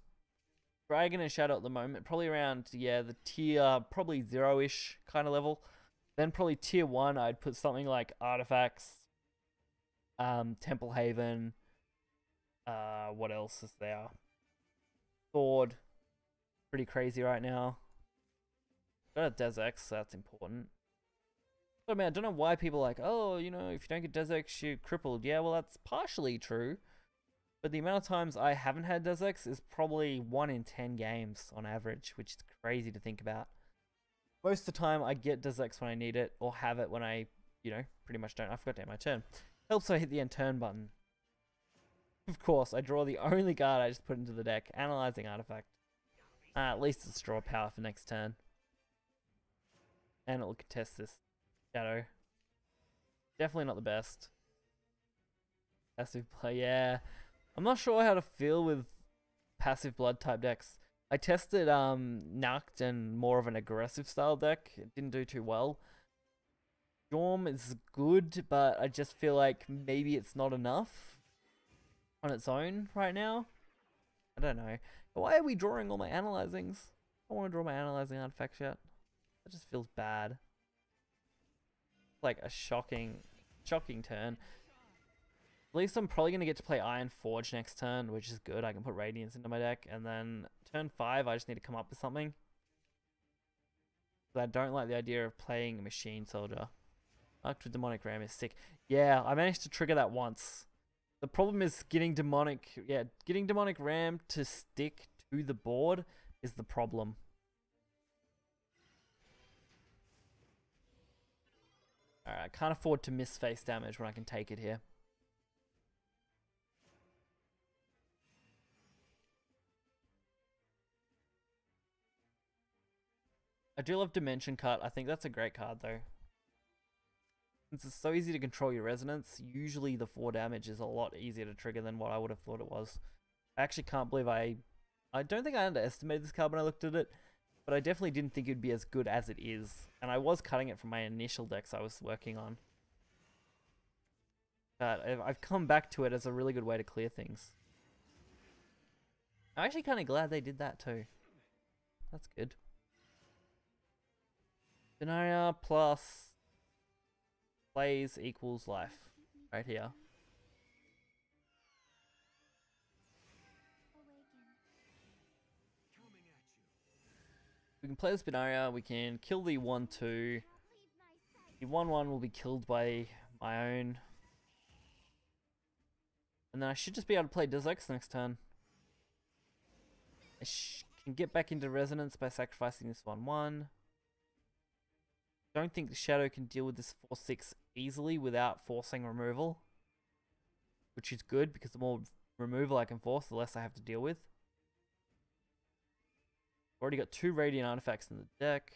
Dragon and Shadow at the moment, probably around, yeah, the tier, probably 0-ish kind of level. Then probably tier 1, I'd put something like Artifacts, Temple Haven, what else is there? Sword, pretty crazy right now. Got a Desex, so that's important. But I mean, I don't know why people are like, oh, you know, if you don't get Desex, you're crippled. Yeah, well, that's partially true. But the amount of times I haven't had Des Ex is probably 1 in 10 games on average, which is crazy to think about. Most of the time I get Des Ex when I need it, or have it when I, you know, pretty much don't. I forgot to hit my turn. Helps I hit the end turn button. Of course, I draw the only card I just put into the deck, Analyzing Artifact. At least it's draw power for next turn. And it will contest this Shadow. Definitely not the best. Passive play, yeah. I'm not sure how to feel with passive blood type decks. I tested Nacht and more of an aggressive style deck. It didn't do too well. Storm is good, but I just feel like maybe it's not enough on its own right now. I don't know. Why are we drawing all my analyzings? I don't want to draw my analyzing artifacts yet. That just feels bad. Like a shocking turn. At least I'm probably going to get to play Iron Forge next turn, which is good. I can put Radiance into my deck. And then turn 5, I just need to come up with something. But I don't like the idea of playing Machine Soldier. Arc with Demonic Ram is sick. Yeah, I managed to trigger that once. The problem is getting Demonic Ram to stick to the board is the problem. Alright, I can't afford to miss face damage when I can take it here. I do love Dimension Cut. I think that's a great card though. Since it's so easy to control your resonance, usually the 4 damage is a lot easier to trigger than what I would have thought it was. I actually can't believe I don't think I underestimated this card when I looked at it, but I definitely didn't think it would be as good as it is. And I was cutting it from my initial decks I was working on. But I've come back to it as a really good way to clear things. I'm actually kind of glad they did that too. That's good. Denaria plus plays equals life. Right here. We can play this Binaria, we can kill the 1-2. The 1-1 will be killed by my own. And then I should just be able to play Des Ex next turn. I can get back into Resonance by sacrificing this 1-1. Don't think the Shadow can deal with this 4-6 easily without forcing removal. Which is good, because the more removal I can force, the less I have to deal with. Already got 2 Radiant Artifacts in the deck.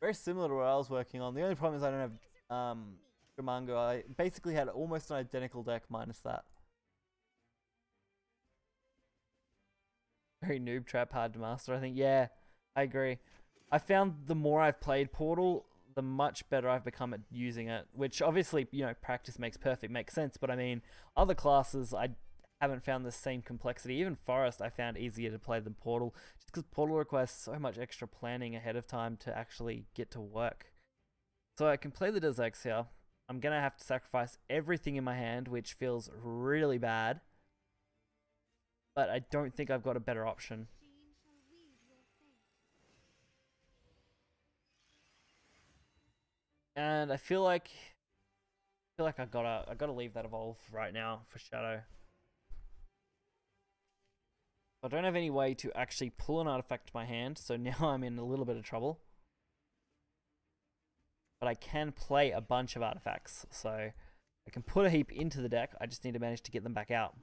Very similar to what I was working on. The only problem is I don't have Dramango. I basically had almost an identical deck minus that. Very noob trap, hard to master, I think. Yeah, I agree. I found the more I've played Portal, the much better I've become at using it. Which obviously, you know, practice makes perfect, makes sense. But I mean, other classes, I haven't found the same complexity. Even Forest, I found easier to play than Portal. Just because Portal requires so much extra planning ahead of time to actually get to work. So I can play the Des Ex here. I'm going to have to sacrifice everything in my hand, which feels really bad. But I don't think I've got a better option. And I feel like I gotta leave that evolve right now for Shadow. I don't have any way to actually pull an artifact to my hand, so now I'm in a little bit of trouble. But I can play a bunch of artifacts, so I can put a heap into the deck. I just need to manage to get them back out.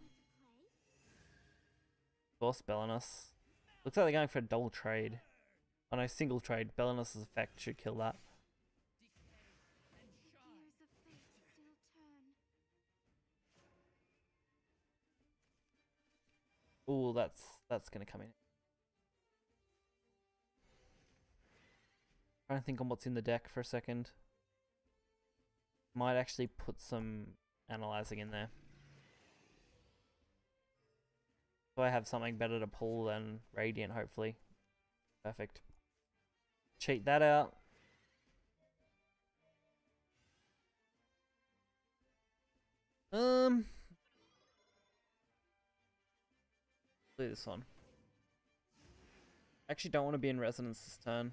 Of course, Belenus. Looks like they're going for a double trade. Oh no, single trade. Belenus' effect should kill that. Ooh, that's gonna come in. Trying to think on what's in the deck for a second. Might actually put some analyzing in there. So I have something better to pull than Radiant, hopefully. Perfect. Cheat that out. Do this one. I actually don't want to be in Resonance this turn.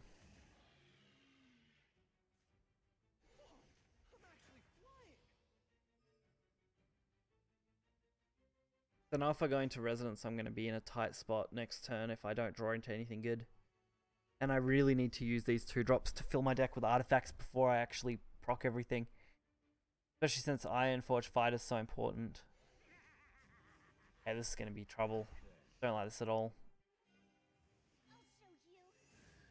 So now if I go into Resonance, I'm going to be in a tight spot next turn if I don't draw into anything good. And I really need to use these 2-drops to fill my deck with artifacts before I actually proc everything. Especially since Ironforge Fighter is so important. Okay, this is going to be trouble. Don't like this at all.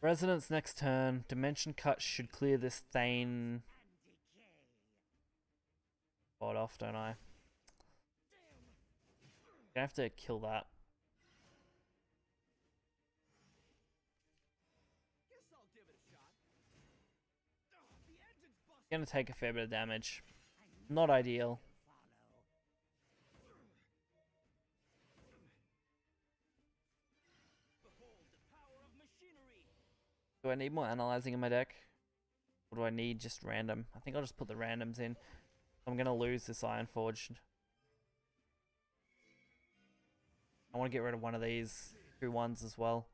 Resonance next turn. Dimension Cut should clear this Thane bot off, don't I? I have to kill that. Gonna take a fair bit of damage. Not ideal. Do I need more analyzing in my deck? Or do I need just random? I think I'll just put the randoms in. I'm gonna lose this Ironforge. I want to get rid of one of these 2-1s as well.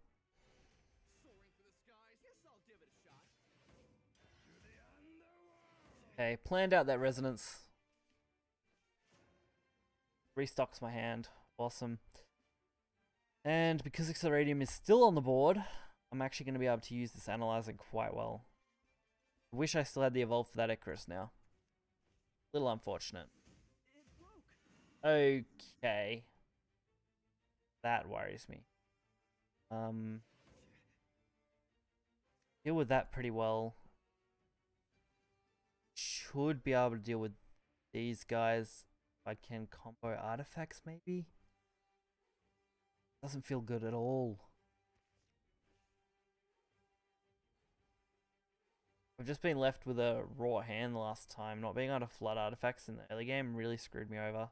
Okay, planned out that Resonance. Restocks my hand. Awesome. And because Exilradium is still on the board, I'm actually going to be able to use this Analyzing quite well. I wish I still had the Evolve for that Icarus now. Little unfortunate. Okay. That worries me. Deal with that pretty well. Should be able to deal with these guys. If I can combo artifacts, maybe? Doesn't feel good at all. I've just been left with a raw hand the last time. Not being able to flood artifacts in the early game really screwed me over.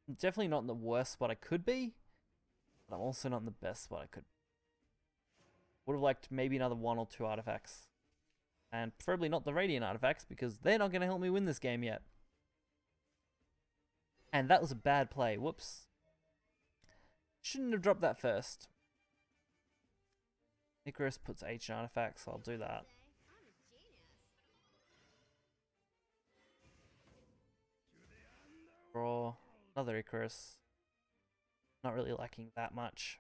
I'm definitely not in the worst spot I could be, but I'm also not in the best spot I could. Would have liked maybe another 1 or 2 artifacts. And preferably not the Radiant artifacts, because they're not going to help me win this game yet. And that was a bad play. Whoops. Shouldn't have dropped that first. Icarus puts H in artifacts, so I'll do that. Draw. Another Icarus. Not really liking that much.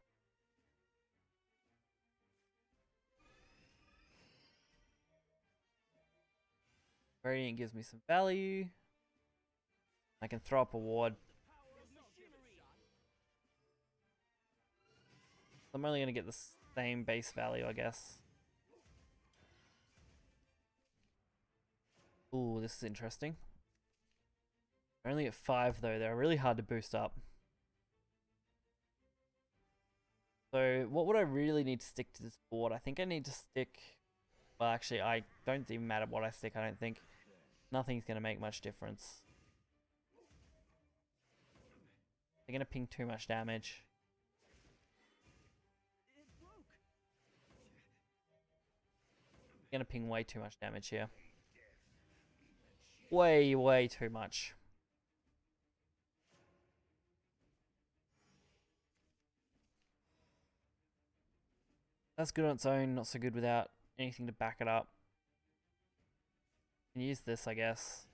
Radiant gives me some value. I can throw up a ward. I'm only going to get the same base value, I guess. Ooh, this is interesting. They're only at 5 though. They're really hard to boost up. So what would I really need to stick to this board? I think I need to stick... Well, actually, I don't even matter what I stick, I don't think. Nothing's going to make much difference. They're going to ping too much damage. They're going to ping way too much damage here. Way too much. That's good on its own, not so good without anything to back it up. Can use this, I guess.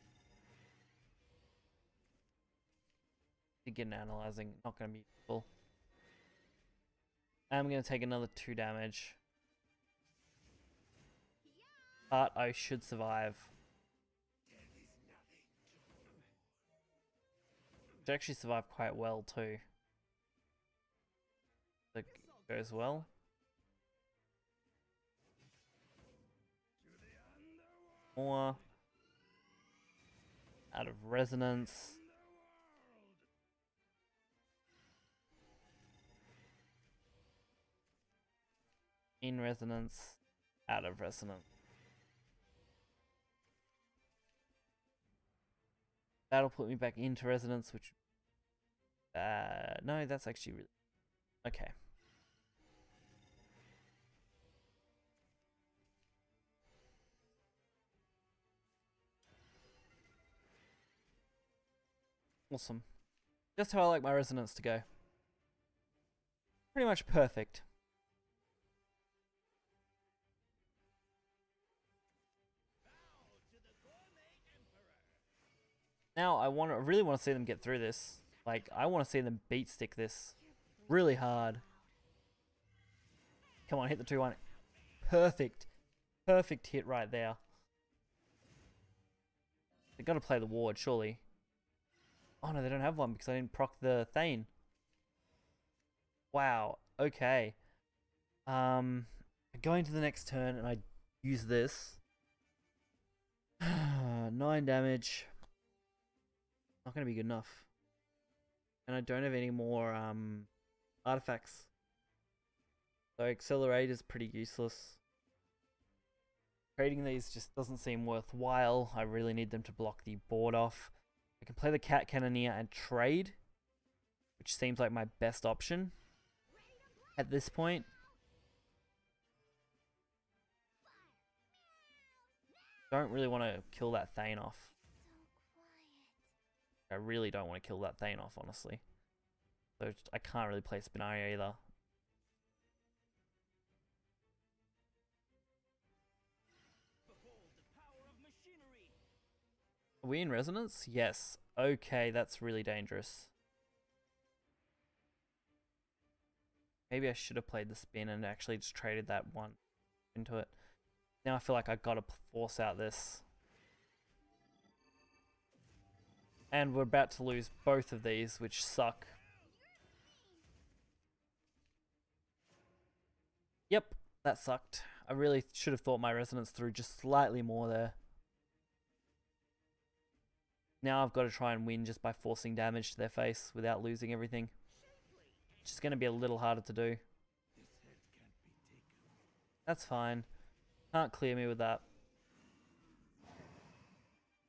To get an analyzing, not going to be useful. I'm going to take another 2 damage. But I should survive. Should actually survive quite well too. So it goes well. More. Out of Resonance. In Resonance. Out of Resonance. That'll put me back into Resonance, which... no, that's actually really... Okay. Awesome. Just how I like my Resonance to go. Pretty much perfect. Now I really want to see them get through this. Like, I want to see them beat stick this really hard. Come on, hit the 2-1. Perfect. Perfect hit right there. They're going to play the ward, surely. Oh no, they don't have one because I didn't proc the Thane. Wow, okay. I go into the next turn and I use this. 9 damage. Not going to be good enough. And I don't have any more artifacts. So Accelerate is pretty useless. Trading these just doesn't seem worthwhile. I really need them to block the board off. I can play the Cat Cannoneer and trade, which seems like my best option at this point. Don't really want to kill that Thane off. I really don't want to kill that Thane off, honestly. So I can't really play Spinaria either. Are we in resonance? Yes. Okay, that's really dangerous. Maybe I should have played the spin and actually just traded that one into it. Now I feel like I've got to force out this. And we're about to lose both of these, which suck. Yep, that sucked. I really should have thought my resonance through just slightly more there. Now I've got to try and win just by forcing damage to their face without losing everything. Which is going to be a little harder to do. That's fine. Can't clear me with that.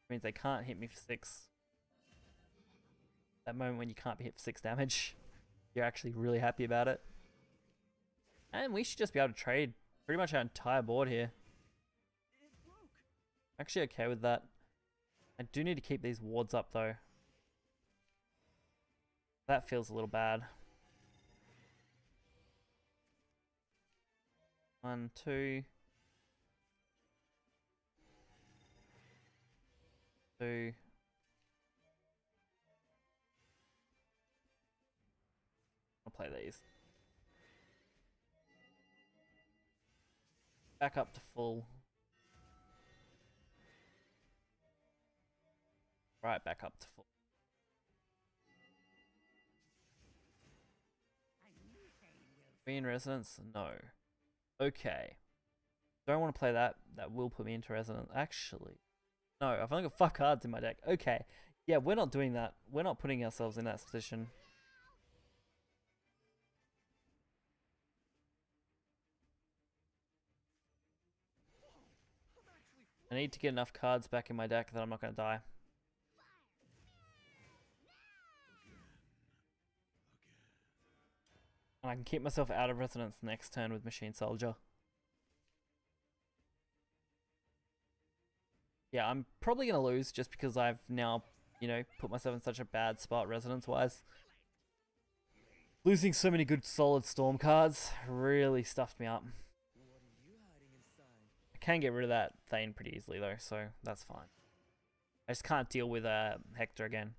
Means they can't hit me for 6. That moment when you can't be hit for 6 damage, you're actually really happy about it. And we should just be able to trade pretty much our entire board here. Actually okay with that. I do need to keep these wards up though. That feels a little bad. 1, 2. 2. I'll play these. Back up to full. Right, back up to full. Be in resonance? No. Okay. Don't want to play that. That will put me into resonance. Actually. No, I've only got 5 cards in my deck. Okay. Yeah, we're not doing that. We're not putting ourselves in that position. I need to get enough cards back in my deck that I'm not going to die. And I can keep myself out of resonance next turn with Machine Soldier. Yeah, I'm probably going to lose just because I've now, you know, put myself in such a bad spot resonance-wise. Losing so many good solid Storm cards really stuffed me up. I can get rid of that Thane pretty easily though, so that's fine. I just can't deal with Hector again.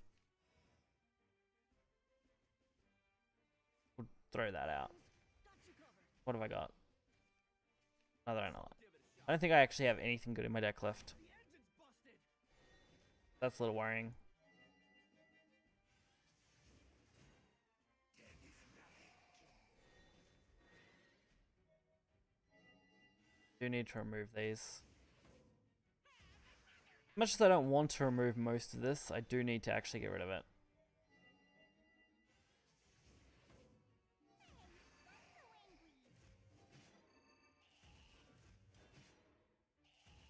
We'll throw that out. What have I got? Another Analyte. I don't think I actually have anything good in my deck left. That's a little worrying. Do need to remove these. As much as I don't want to remove most of this, I do need to actually get rid of it.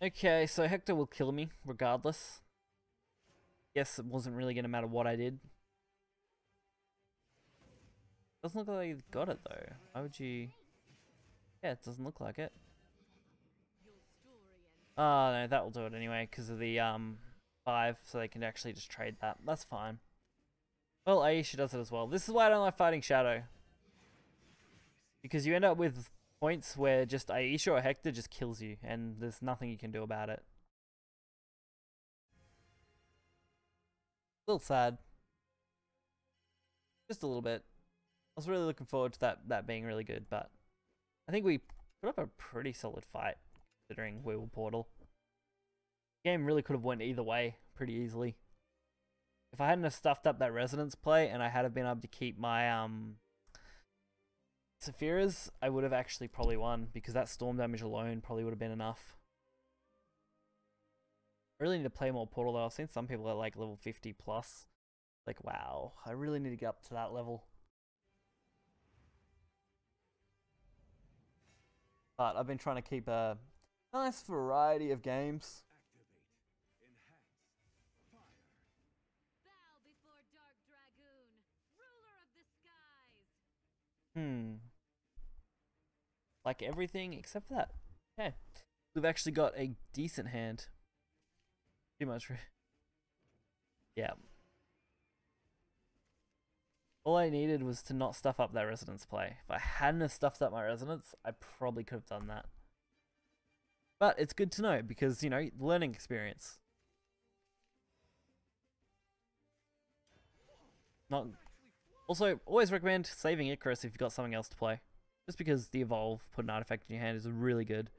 Okay, so Hector will kill me regardless. Yes, it wasn't really going to matter what I did. Doesn't look like you got it though. Why would you... Yeah, it doesn't look like it. Oh no, that will do it anyway because of the 5, so they can actually just trade that. That's fine. Well, Aisha does it as well. This is why I don't like fighting Shadow. Because you end up with points where just Aisha or Hector just kills you and there's nothing you can do about it. A little sad. Just a little bit. I was really looking forward to that being really good, but I think we put up a pretty solid fight considering we were Portal. The game really could have went either way pretty easily. If I hadn't have stuffed up that Resonance play and I had have been able to keep my Sephiras, I would have actually probably won because that storm damage alone probably would have been enough. I really need to play more Portal though. I've seen some people at like level 50 plus. Like, wow, I really need to get up to that level. But I've been trying to keep a nice variety of games. Bow before Dark Dragoon, ruler of the skies. Like everything except for that. Okay. We've actually got a decent hand. Too much. Yeah. All I needed was to not stuff up that Resonance play. If I hadn't have stuffed up my Resonance, I probably could have done that. But it's good to know because, you know, learning experience. Not. Also, always recommend saving Icarus if you've got something else to play. Just because the Evolve, put an artifact in your hand, is really good.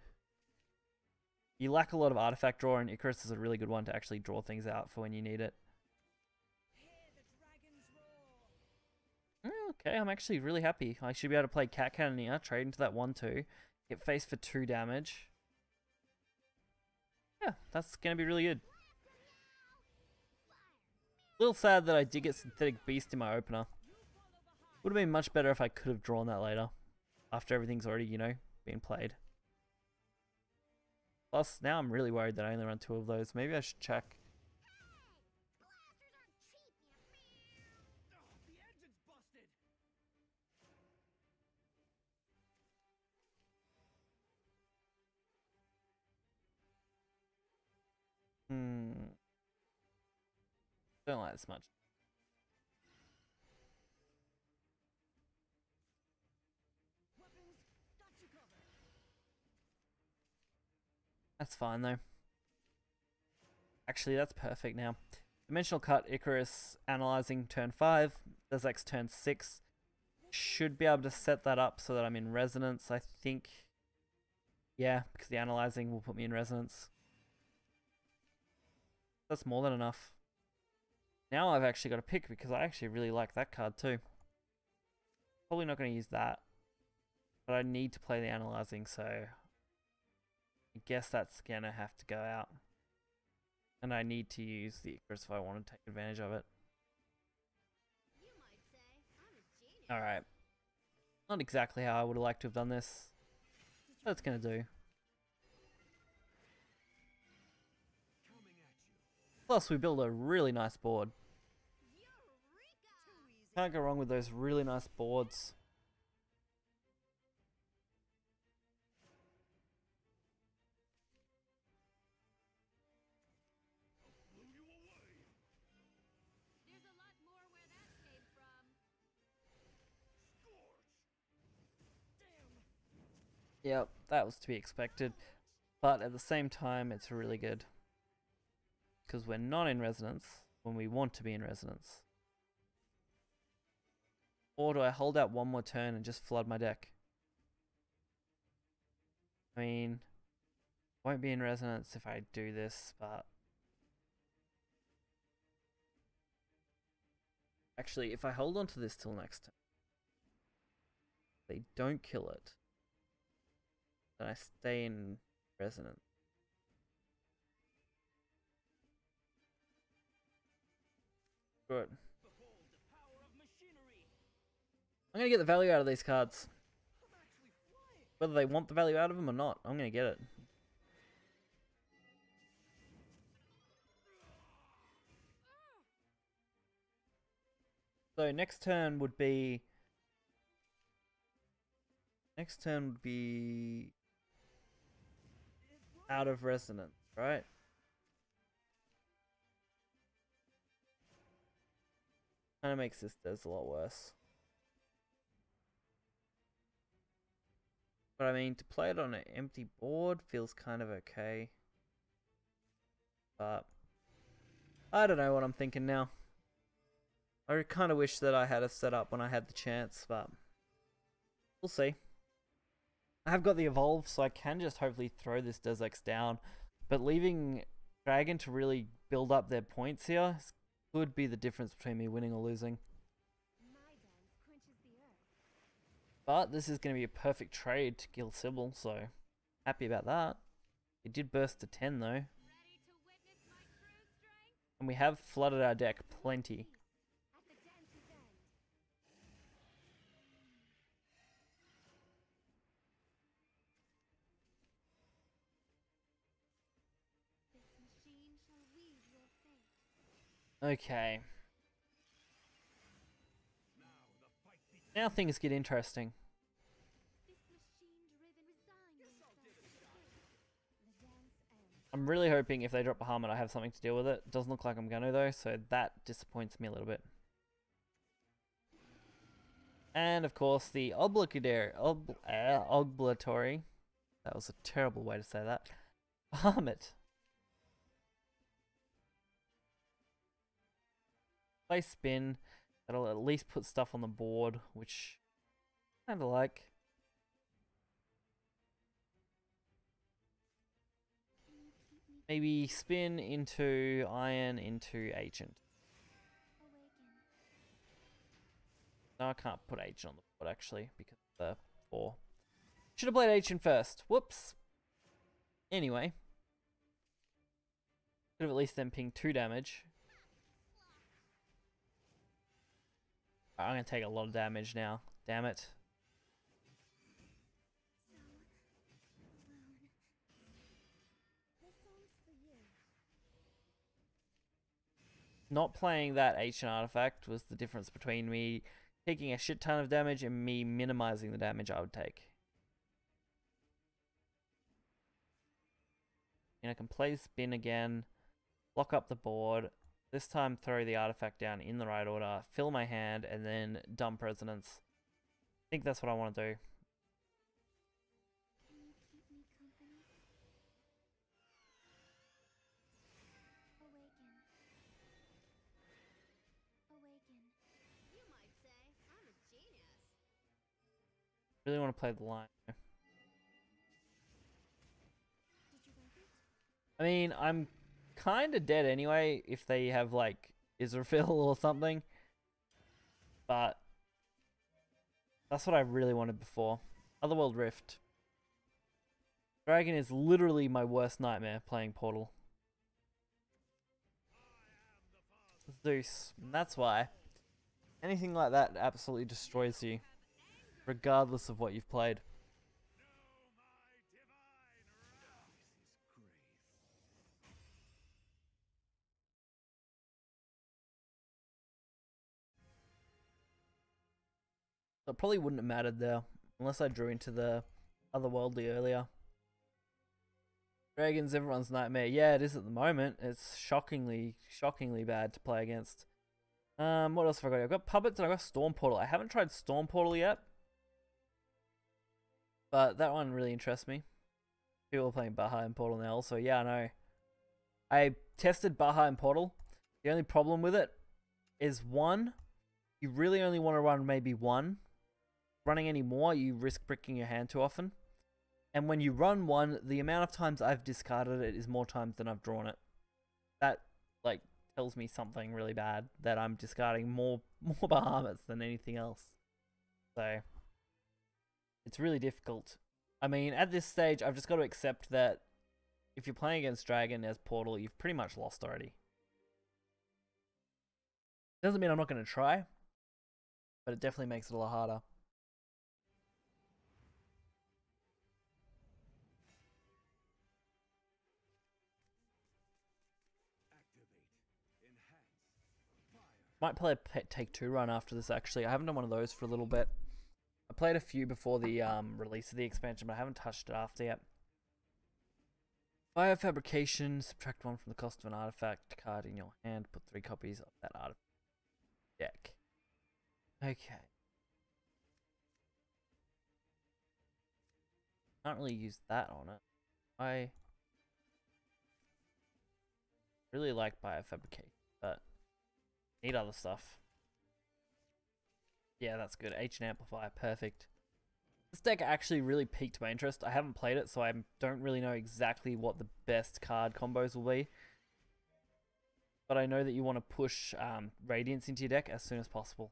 You lack a lot of artifact draw, and Icarus is a really good one to actually draw things out for when you need it. Okay, I'm actually really happy. I should be able to play Cat Cannoneer, trade into that 1-2, get faced for 2 damage. Yeah, that's going to be really good. A little sad that I did get Synthetic Beast in my opener. Would have been much better if I could have drawn that later. After everything's already, you know, been played. Plus, now I'm really worried that I only run 2 of those. Maybe I should check. Don't like this much. That's fine though. Actually, that's perfect now. Dimensional Cut, Icarus, Analyzing turn 5, Dezex turn 6. Should be able to set that up so that I'm in Resonance, I think. Yeah, because the Analyzing will put me in Resonance. That's more than enough. Now I've actually got to pick because I actually really like that card too. Probably not going to use that. But I need to play the Analyzing, so I guess that's going to have to go out. And I need to use the Icarus if I want to take advantage of it. Alright. Not exactly how I would have liked to have done this. But it's going to do. Plus, we build a really nice board. Can't go wrong with those really nice boards. There's a lot more where that came from. Yep, that was to be expected. But at the same time, it's really good. Because we're not in Resonance when we want to be in Resonance. Or do I hold out one more turn and just flood my deck? I mean, won't be in Resonance if I do this, but actually, if I hold on to this till next turn, they don't kill it, then I stay in Resonance. Good. I'm going to get the value out of these cards. Whether they want the value out of them or not, I'm going to get it. So next turn would be... out of Resonance, right? Kind of makes this Des a lot worse. But I mean, to play it on an empty board feels kind of okay. But I don't know what I'm thinking now. I kind of wish that I had a setup when I had the chance, but we'll see. I have got the evolve, so I can just hopefully throw this Desex down, but leaving Dragon to really build up their points here could be the difference between me winning or losing. But this is going to be a perfect trade to kill Sybil, so happy about that. It did burst to 10 though. And we have flooded our deck plenty. Okay. Now things get interesting. I'm really hoping if they drop Bahamut I have something to deal with it. Doesn't look like I'm gonna though, so that disappoints me a little bit. And of course the obligatory, that was a terrible way to say that, Bahamut. Play spin, that'll at least put stuff on the board, which I kinda like. Maybe spin into Iron into Ancient. No, I can't put Ancient on the board actually because of the 4. Should have played Ancient first. Whoops. Anyway. Could have at least then pinged 2 damage. I'm going to take a lot of damage now. Damn it. Not playing that ancient artifact was the difference between me taking a shit ton of damage and me minimizing the damage I would take. And I can play spin again, lock up the board, this time throw the artifact down in the right order, fill my hand, and then dump Resonance. I think that's what I want to do. Really want to play the line. I mean, I'm kind of dead anyway if they have like Israfil or something. But that's what I really wanted before. Otherworld Rift. Dragon is literally my worst nightmare playing Portal. Zeus. And that's why. Anything like that absolutely destroys you. Regardless of what you've played. So it probably wouldn't have mattered there, unless I drew into the otherworldly earlier. Dragon's everyone's nightmare. Yeah, it is at the moment. It's shockingly bad to play against. What else have I got? I've got Puppets and I've got Storm Portal. I haven't tried Storm Portal yet. But that one really interests me. People are playing Baja and Portal now, so yeah, I know. I tested Baja and Portal. The only problem with it is one, you really only want to run maybe one. Running any more, you risk bricking your hand too often. And when you run one, the amount of times I've discarded it is more times than I've drawn it. That, like, tells me something really bad, that I'm discarding more Bahamuts than anything else. So it's really difficult. I mean, at this stage, I've just got to accept that if you're playing against Dragon as Portal, you've pretty much lost already. Doesn't mean I'm not going to try, but it definitely makes it a lot harder. Might play a Take 2 run after this, actually. I haven't done one of those for a little bit. I played a few before the release of the expansion, but I haven't touched it after yet. Biofabrication, subtract 1 from the cost of an artifact card in your hand, put 3 copies of that artifact deck. Okay. Can't really use that on it. I really like biofabrication, but need other stuff. Yeah, that's good. Ancient Amplifier, perfect. This deck actually really piqued my interest. I haven't played it, so I don't really know exactly what the best card combos will be. But I know that you want to push Radiance into your deck as soon as possible.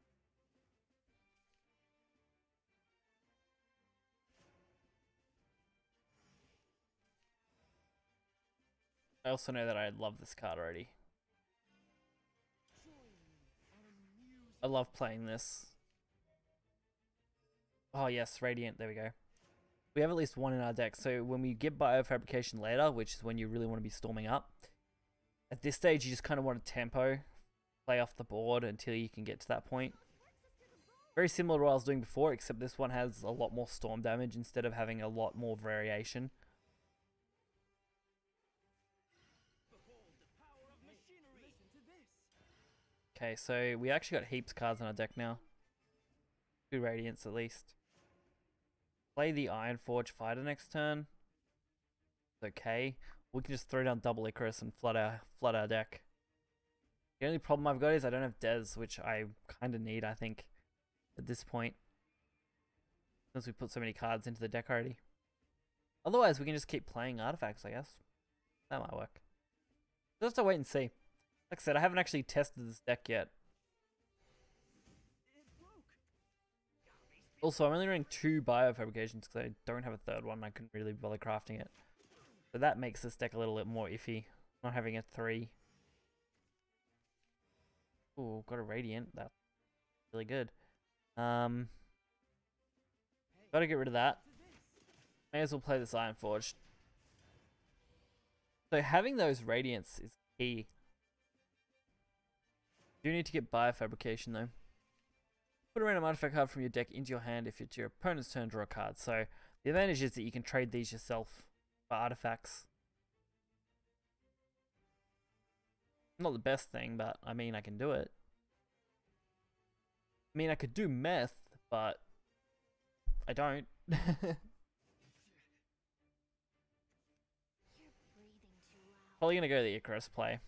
I also know that I love this card already. I love playing this. Oh yes, Radiant, there we go. We have at least one in our deck, so when we get Biofabrication later, which is when you really want to be storming up, at this stage you just kind of want to tempo, play off the board until you can get to that point. Very similar to what I was doing before, except this one has a lot more storm damage instead of having a lot more variation. Okay, so we actually got heaps of cards on our deck now. 2 Radiance at least. Play the Ironforge Fighter next turn. It's okay. We can just throw down double Icarus and flood our deck. The only problem I've got is I don't have Dez, which I kind of need, I think, at this point. Since we put so many cards into the deck already. Otherwise, we can just keep playing artifacts, I guess. That might work. Just have to wait and see. Like I said, I haven't actually tested this deck yet. Also, I'm only running 2 Biofabrications because I don't have a third one. I couldn't really bother crafting it. So that makes this deck a little bit more iffy. Not having a 3. Ooh, got a Radiant. That's really good. Gotta get rid of that. May as well play this Ironforged. So having those Radiants is key. You do need to get Biofabrication though. Put a random artifact card from your deck into your hand. If it's your opponent's turn, draw a card. So the advantage is that you can trade these yourself for artifacts. Not the best thing, but I mean I can do it. I mean I could do meth, but I don't. Probably gonna go the Icarus play.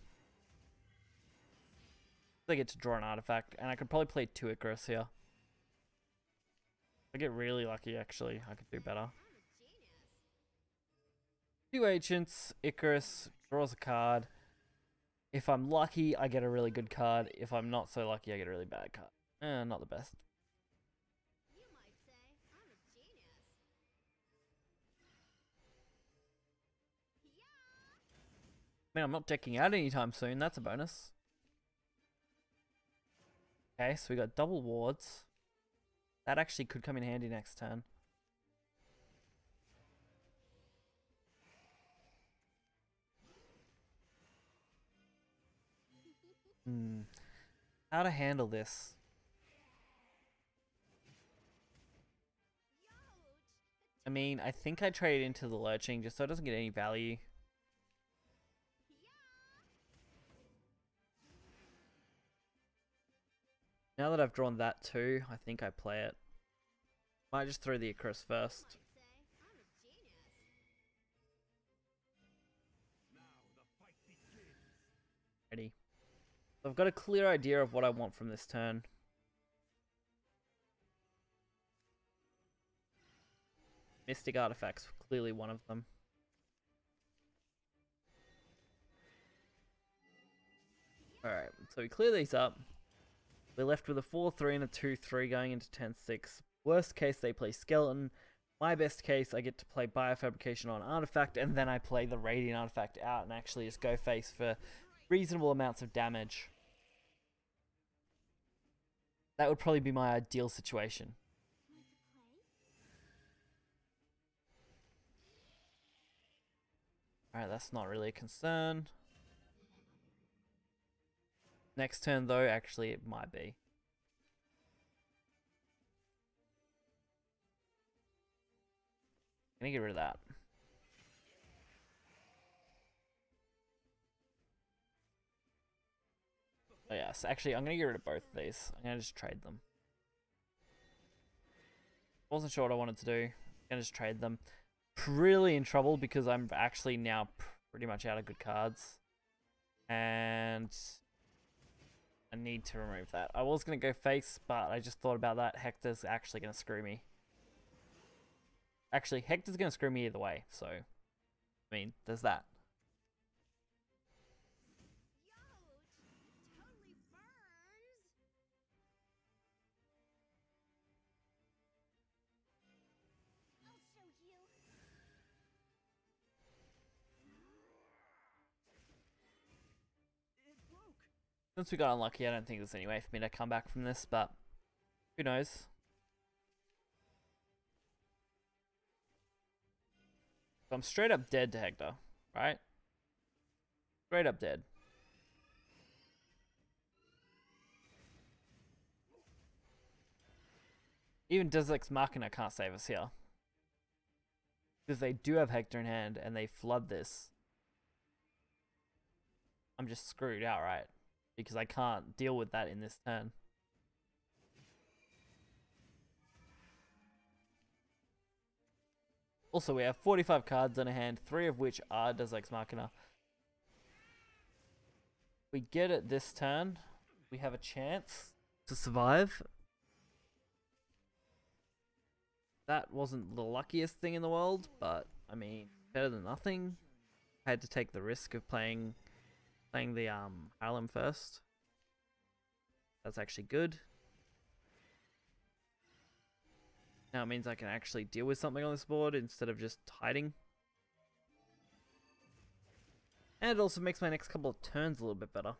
I get to draw an artifact, and I could probably play 2 Icarus here. If I get really lucky, actually, I could do better. 2 Ancients, Icarus, draws a card. If I'm lucky, I get a really good card. If I'm not so lucky, I get a really bad card. Not the best. You might say I'm a genius. I mean, I'm not decking out anytime soon. That's a bonus. Okay, so we got double wards. That actually could come in handy next turn. How to handle this? I mean, I think I trade into the lurching just so it doesn't get any value. Now that I've drawn that too, I think I play it. Might just throw the Icarus first. Ready. So I've got a clear idea of what I want from this turn. Mystic Artifacts, clearly one of them. Alright, so we clear these up. We're left with a 4-3 and a 2-3 going into 10-6. Worst case, they play Skeleton. My best case, I get to play Biofabrication on Artifact, and then I play the Radiant Artifact out and actually just go face for reasonable amounts of damage. That would probably be my ideal situation. Alright, that's not really a concern. Next turn, though, actually, it might be. Gonna get rid of that. Oh, yes, actually, I'm gonna get rid of both of these. I'm gonna just trade them. Wasn't sure what I wanted to do. Gonna just trade them. Really in trouble because I'm actually now pretty much out of good cards. And I need to remove that. I was going to go face, but I just thought about that. Hector's actually going to screw me. Actually, Hector's going to screw me either way, so... I mean, there's that. Totally burns. I'll show you. It broke. Since we got unlucky, I don't think there's any way for me to come back from this, but who knows? So I'm straight up dead to Hector, right? Straight up dead. Even Deus Ex Machina can't save us here. Because they do have Hector in hand and they flood this. I'm just screwed outright. Because I can't deal with that in this turn. Also, we have 45 cards in a hand, 3 of which are Deus Ex Machina. We get it this turn. We have a chance to survive. That wasn't the luckiest thing in the world, but I mean, better than nothing. I had to take the risk of playing the Harlem first. That's actually good. Now it means I can actually deal with something on this board instead of just hiding. And it also makes my next couple of turns a little bit better.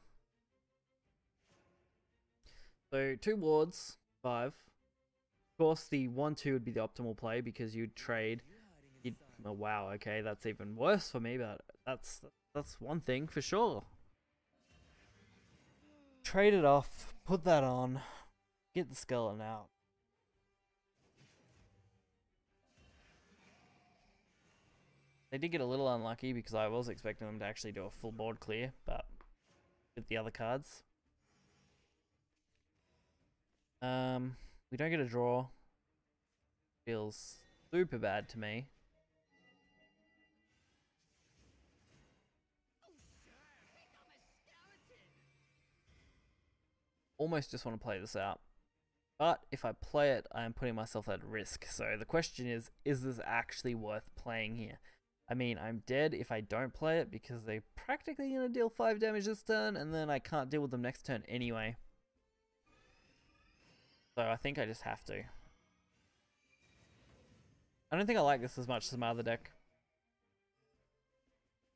So 2 wards, 5. Of course, the 1-2 would be the optimal play because you'd trade. Oh wow, okay, that's even worse for me, but that's one thing for sure. Trade it off, put that on, get the skeleton out. They did get a little unlucky because I was expecting them to actually do a full board clear, but with the other cards. We don't get a draw. Feels super bad to me. Almost just want to play this out. But if I play it, I am putting myself at risk. So the question is this actually worth playing here? I mean, I'm dead if I don't play it because they're practically going to deal 5 damage this turn, and then I can't deal with them next turn anyway. So I think I just have to. I don't think I like this as much as my other deck.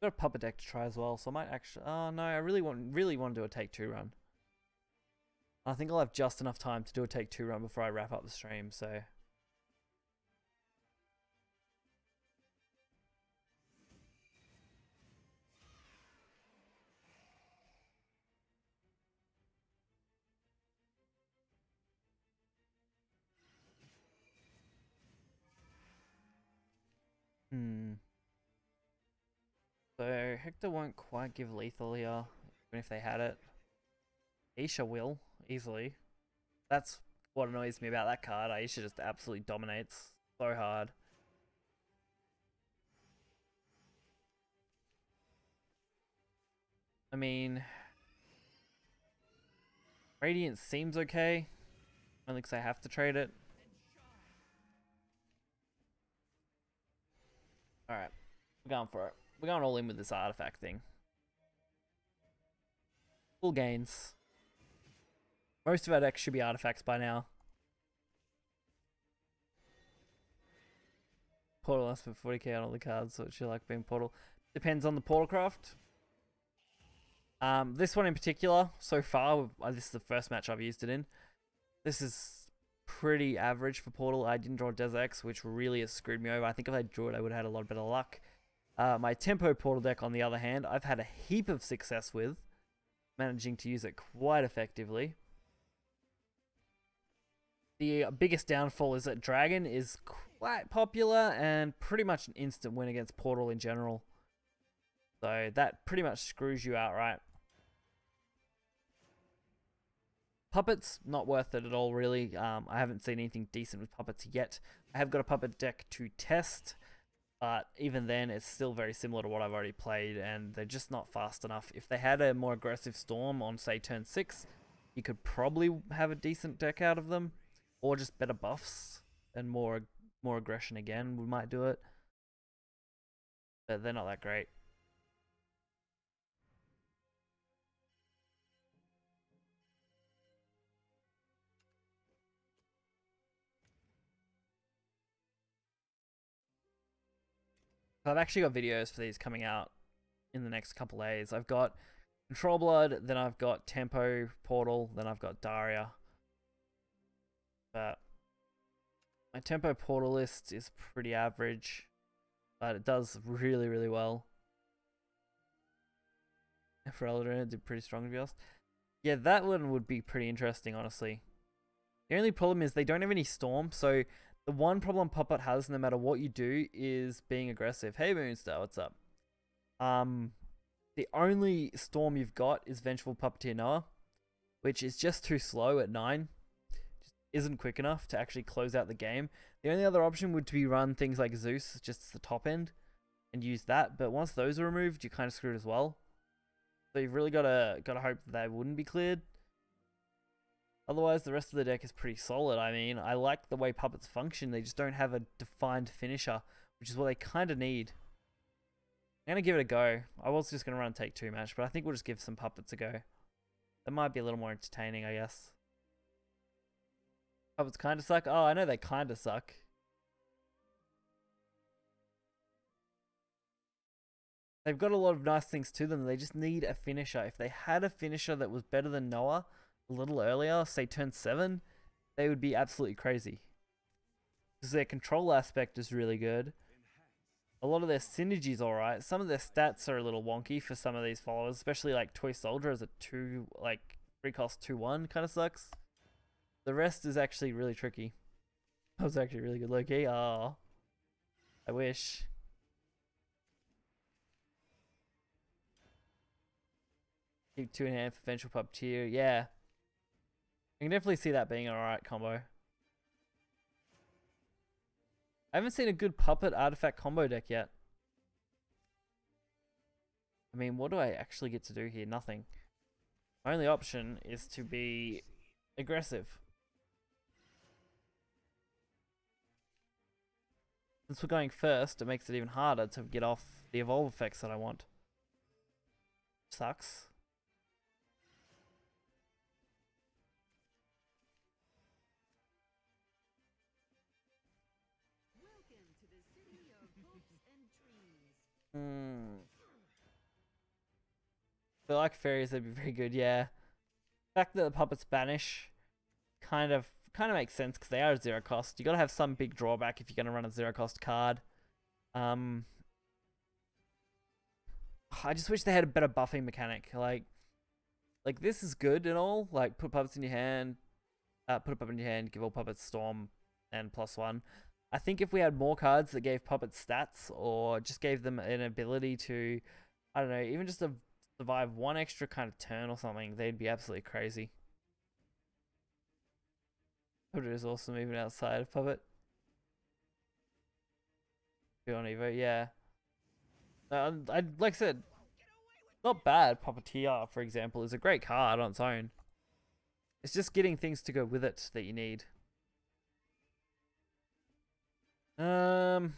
Got a puppet deck to try as well, so I might actually... Oh no, I really want to do a take 2 run. I think I'll have just enough time to do a take 2 run before I wrap up the stream, so... So Hector won't quite give lethal here, even if they had it. Aisha will, easily. That's what annoys me about that card. Aisha just absolutely dominates so hard. I mean... Radiant seems okay. Only because I have to trade it. Alright, we're going for it. We're going all in with this artifact thing. Full gains. Most of our decks should be artifacts by now. Portal asks for 40k on all the cards, so it should like being Portal. Depends on the Portalcraft. This one in particular, so far, this is the first match I've used it in. This is pretty average for Portal. I didn't draw Deus Ex, which really has screwed me over. I think if I drew it, I would have had a lot better luck. My Tempo Portal deck, on the other hand, I've had a heap of success with, managing to use it quite effectively. The biggest downfall is that Dragon is quite popular and pretty much an instant win against Portal in general. So that pretty much screws you outright. Puppets, not worth it at all, really. I haven't seen anything decent with Puppets yet. I have got a Puppet deck to test, but even then, it's still very similar to what I've already played, and they're just not fast enough. If they had a more aggressive Storm on, say, turn 6, you could probably have a decent deck out of them, or just better buffs and more aggression again. We might do it, but they're not that great. I've actually got videos for these coming out in the next couple days. I've got Control Blood, then I've got Tempo Portal, then I've got Daria. But my Tempo Portal list is pretty average, but it does really, really well. For Eldrin, it did pretty strong, to be honest. Yeah, that one would be pretty interesting, honestly. The only problem is they don't have any Storm, so the one problem Puppet has, no matter what you do, is being aggressive. Hey Moonstar, what's up? The only Storm you've got is Vengeful Puppeteer Noah, which is just too slow at 9. Just isn't quick enough to actually close out the game. The only other option would be run things like Zeus, just the top end, and use that. But once those are removed, you're kind of screwed as well. So you've really gotta hope that they wouldn't be cleared. Otherwise, the rest of the deck is pretty solid. I mean, I like the way puppets function. They just don't have a defined finisher, which is what they kind of need. I'm going to give it a go. I was just going to run take 2 match, but I think we'll just give some puppets a go. That might be a little more entertaining, I guess. Puppets kind of suck. Oh, I know they kind of suck. They've got a lot of nice things to them. They just need a finisher. If they had a finisher that was better than Noah a little earlier, say turn 7, they would be absolutely crazy. Because their control aspect is really good. A lot of their synergy is alright. Some of their stats are a little wonky for some of these followers, especially like Toy Soldier as a 3 cost 2/1 kind of sucks. The rest is actually really tricky. That was actually really good, Loki. Oh, I wish. Keep 2 in hand for Vengeful Puppeteer. Yeah. I can definitely see that being an alright combo. I haven't seen a good puppet artifact combo deck yet. I mean, what do I actually get to do here? Nothing. My only option is to be aggressive. Since we're going first, it makes it even harder to get off the evolve effects that I want. Sucks. If they like fairies, they'd be very good, yeah. The fact that the puppets banish kind of makes sense because they are 0 cost. You gotta have some big drawback if you're gonna run a 0 cost card. I just wish they had a better buffing mechanic. Like this is good and all. Like put puppets in your hand, put a puppet in your hand, give all puppets Storm and +1. I think if we had more cards that gave puppets stats or just gave them an ability to, I don't know, even just to survive 1 extra kind of turn or something, they'd be absolutely crazy. Puppet is awesome even outside of puppet. Be on Evo, yeah. Like I said, not bad. Puppeteer, for example, is a great card on its own. It's just getting things to go with it that you need. Trying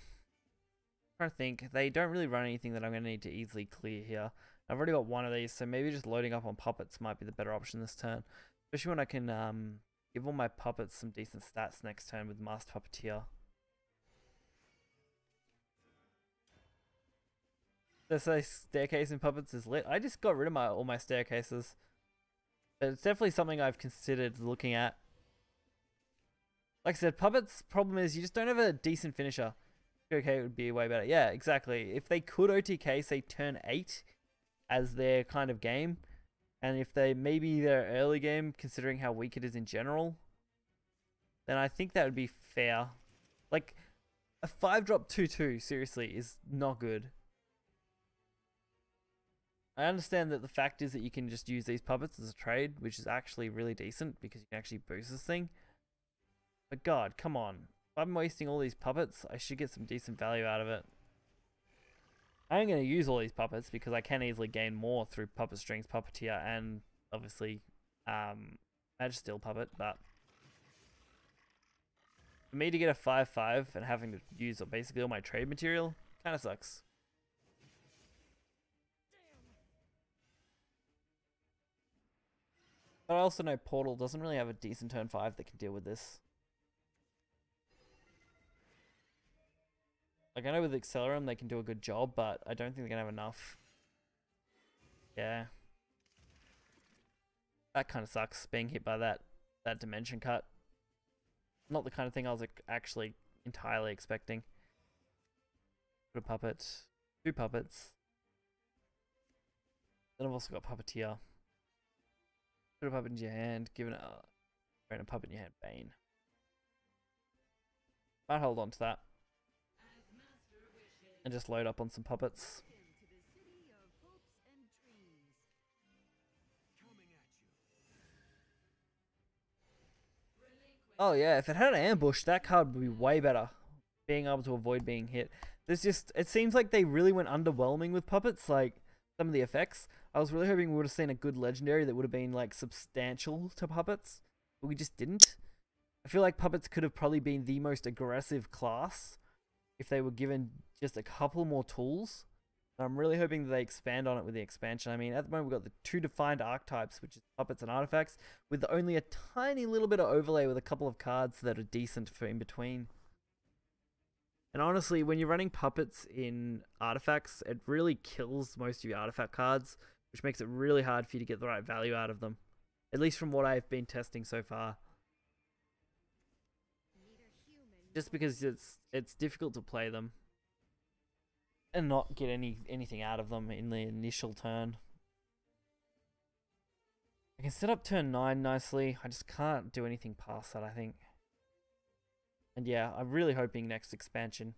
to think. They don't really run anything that I'm going to need to easily clear here. I've already got 1 of these, so maybe just loading up on puppets might be the better option this turn. Especially when I can give all my puppets some decent stats next turn with Master Puppeteer. They say staircase in puppets is lit. I just got rid of all my staircases. But it's definitely something I've considered looking at. Like I said, puppets' problem is you just don't have a decent finisher. Okay, it would be way better. Yeah, exactly. If they could OTK, say turn 8 as their kind of game, and if they maybe their early game, considering how weak it is in general, then I think that would be fair. Like, a 5-drop 2/2, seriously, is not good. I understand that the fact is that you can just use these puppets as a trade, which is actually really decent because you can actually boost this thing. But God, come on. If I'm wasting all these puppets, I should get some decent value out of it. I am going to use all these puppets because I can easily gain more through Puppet Strings, Puppeteer, and obviously Magic Steel puppet, but for me to get a 5/5 and having to use basically all my trade material kind of sucks. But I also know Portal doesn't really have a decent turn 5 that can deal with this. Like, I know with Accelerum they can do a good job, but I don't think they're going to have enough. Yeah. That kind of sucks, being hit by that dimension cut. Not the kind of thing I was actually entirely expecting. Put a puppet. 2 puppets. Then I've also got Puppeteer. Put a puppet into your hand, give it a puppet in your hand, Bane. Might hold on to that. And just load up on some puppets. Oh yeah, if it had an ambush, that card would be way better. Being able to avoid being hit. It seems like they really went underwhelming with puppets, like some of the effects. I was really hoping we would have seen a good legendary that would have been like substantial to puppets, but we just didn't. I feel like puppets could have probably been the most aggressive class if they were given just a couple more tools. And I'm really hoping that they expand on it with the expansion. I mean, at the moment we've got the 2 defined archetypes, which is puppets and artifacts, with only a tiny little bit of overlay with a couple of cards that are decent for in between. And honestly, when you're running puppets in artifacts, it really kills most of your artifact cards, which makes it really hard for you to get the right value out of them. At least from what I've been testing so far. Just because it's difficult to play them and not get anything out of them in the initial turn. I can set up turn 9 nicely. I just can't do anything past that, I think. And yeah, I'm really hoping next expansion.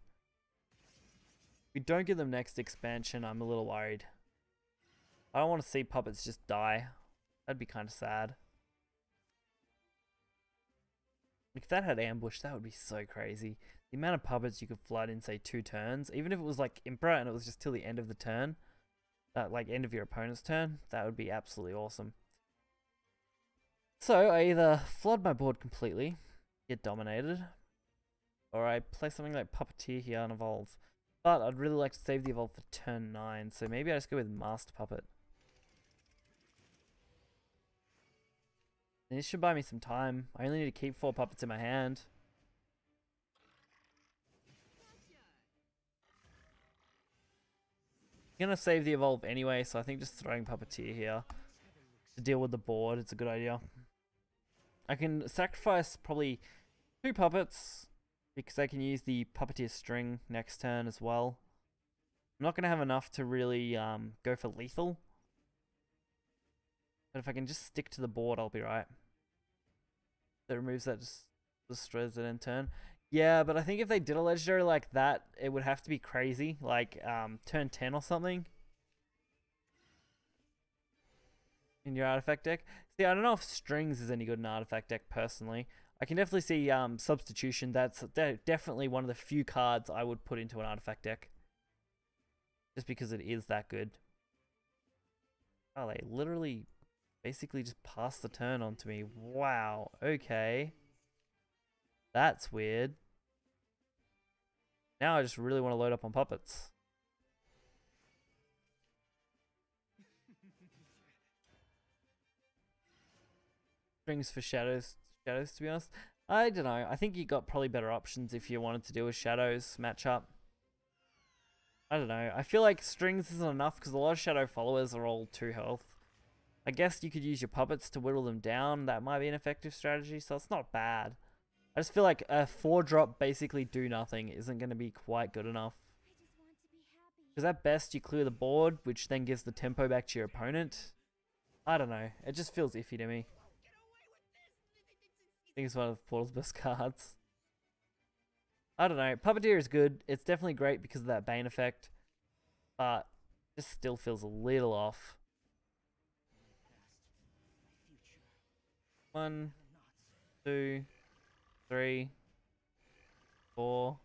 If we don't get them next expansion, I'm a little worried. I don't want to see puppets just die. That'd be kind of sad. If that had ambush, that would be so crazy. The amount of puppets you could flood in, say, 2 turns, even if it was like Emperor and it was just till the end of the turn, like end of your opponent's turn, that would be absolutely awesome. So I either flood my board completely, get dominated, or I play something like Puppeteer here and evolve. But I'd really like to save the evolve for turn 9, so maybe I just go with Master Puppet. And this should buy me some time. I only need to keep 4 puppets in my hand. I'm gonna save the evolve anyway, so I think just throwing Puppeteer here to deal with the board, it's a good idea. I can sacrifice probably 2 puppets because I can use the Puppeteer string next turn as well. I'm not gonna have enough to really go for lethal. But if I can just stick to the board, I'll be right. That removes that, just destroys it in turn. Yeah, but I think if they did a legendary like that, it would have to be crazy, like turn 10 or something. In your artifact deck. See, I don't know if strings is any good in an artifact deck personally. I can definitely see substitution. That's definitely one of the few cards I would put into an artifact deck. Just because it is that good. Oh, they literally basically just passed the turn on to me. Wow, okay. That's weird. Now I just really want to load up on puppets. Strings for shadows to be honest. I don't know. I think you got probably better options if you wanted to do a shadows matchup. I don't know. I feel like strings isn't enough because a lot of shadow followers are all 2 health. I guess you could use your puppets to whittle them down. That might be an effective strategy, so it's not bad. I just feel like a 4-drop basically do nothing isn't going to be quite good enough. Because at best you clear the board, which then gives the tempo back to your opponent. I don't know. It just feels iffy to me. I think it's one of Portal's best cards. I don't know. Puppeteer is good. It's definitely great because of that Bane effect. But it just still feels a little off. 1, 2, 3, 4.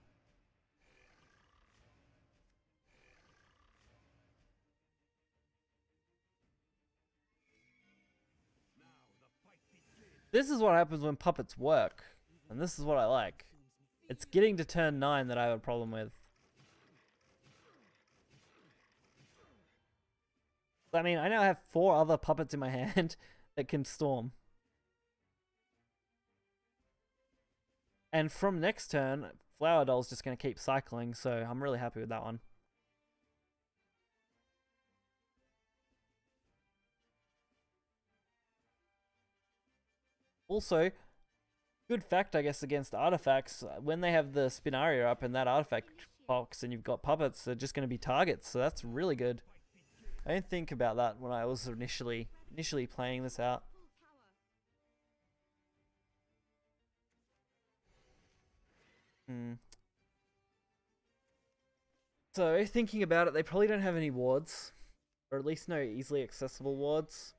This is what happens when puppets work. And this is what I like. It's getting to turn 9 that I have a problem with. I mean, I now have 4 other puppets in my hand that can storm. And from next turn, Flower Doll's just going to keep cycling, so I'm really happy with that one. Also, good fact, I guess, against artifacts, when they have the Spinaria up in that artifact box and you've got puppets, they're just going to be targets, so that's really good. I didn't think about that when I was initially playing this out. So, thinking about it, they probably don't have any wards. Or at least no easily accessible wards.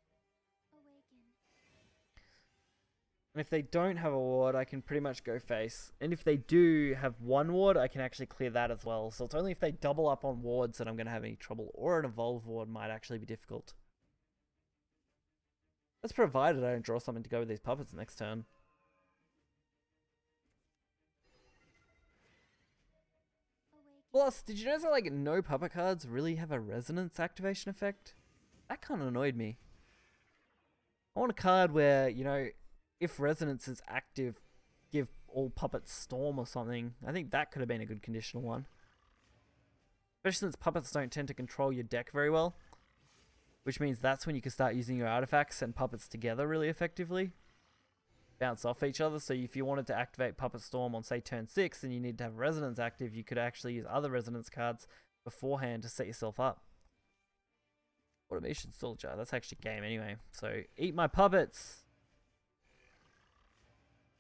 And if they don't have a ward, I can pretty much go face. And if they do have one ward, I can actually clear that as well. So it's only if they double up on wards that I'm going to have any trouble. Or an evolve ward might actually be difficult. That's provided I don't draw something to go with these puppets next turn. Plus, did you notice that like no puppet cards really have a resonance activation effect? That kind of annoyed me. I want a card where, you know, if resonance is active, give all puppets storm or something. I think that could have been a good conditional one. Especially since puppets don't tend to control your deck very well. Which means that's when you can start using your artifacts and puppets together really effectively. Bounce off each other. So if you wanted to activate Puppet Storm on, say, turn 6 and you need to have Resonance active, you could actually use other Resonance cards beforehand to set yourself up. Automation Soldier. That's actually game anyway. So eat my puppets!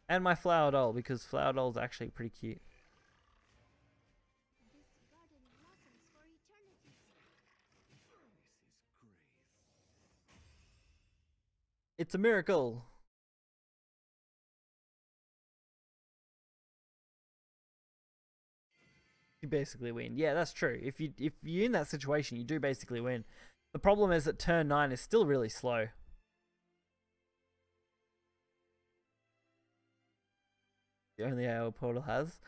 And my Flower Doll, because Flower Doll is actually pretty cute. It's a miracle! You basically win. Yeah, that's true. If you're in that situation, you do basically win. The problem is that turn 9 is still really slow. The only AO Portal has.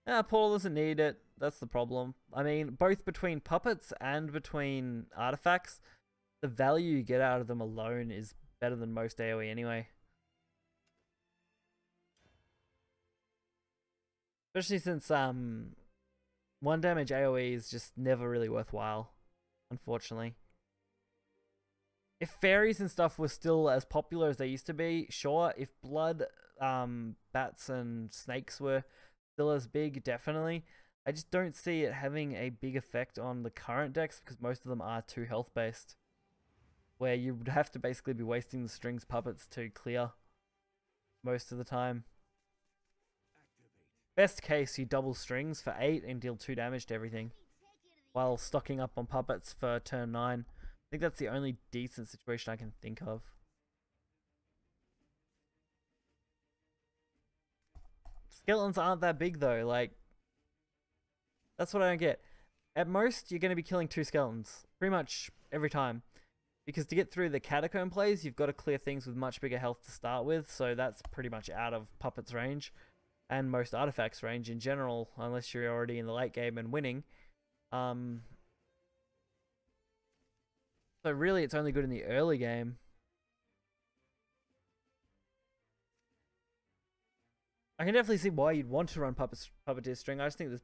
Portal doesn't need it. That's the problem. I mean, both between puppets and between artifacts, the value you get out of them alone is better than most AoE anyway. Especially since 1 damage AoE is just never really worthwhile, unfortunately. If fairies and stuff were still as popular as they used to be, sure. If blood, bats and snakes were still as big, definitely. I just don't see it having a big effect on the current decks because most of them are 2 health based. Where you would have to basically be wasting the strings puppets to clear most of the time. Best case, you double strings for 8 and deal 2 damage to everything. While stocking up on puppets for turn 9. I think that's the only decent situation I can think of. Skeletons aren't that big though, like... That's what I don't get. At most, you're going to be killing 2 skeletons. Pretty much every time. Because to get through the catacomb plays, you've got to clear things with much bigger health to start with, so that's pretty much out of puppets range. And most artifacts range in general, unless you're already in the late game and winning. So really, it's only good in the early game. I can definitely see why you'd want to run Puppeteer String. I just think there's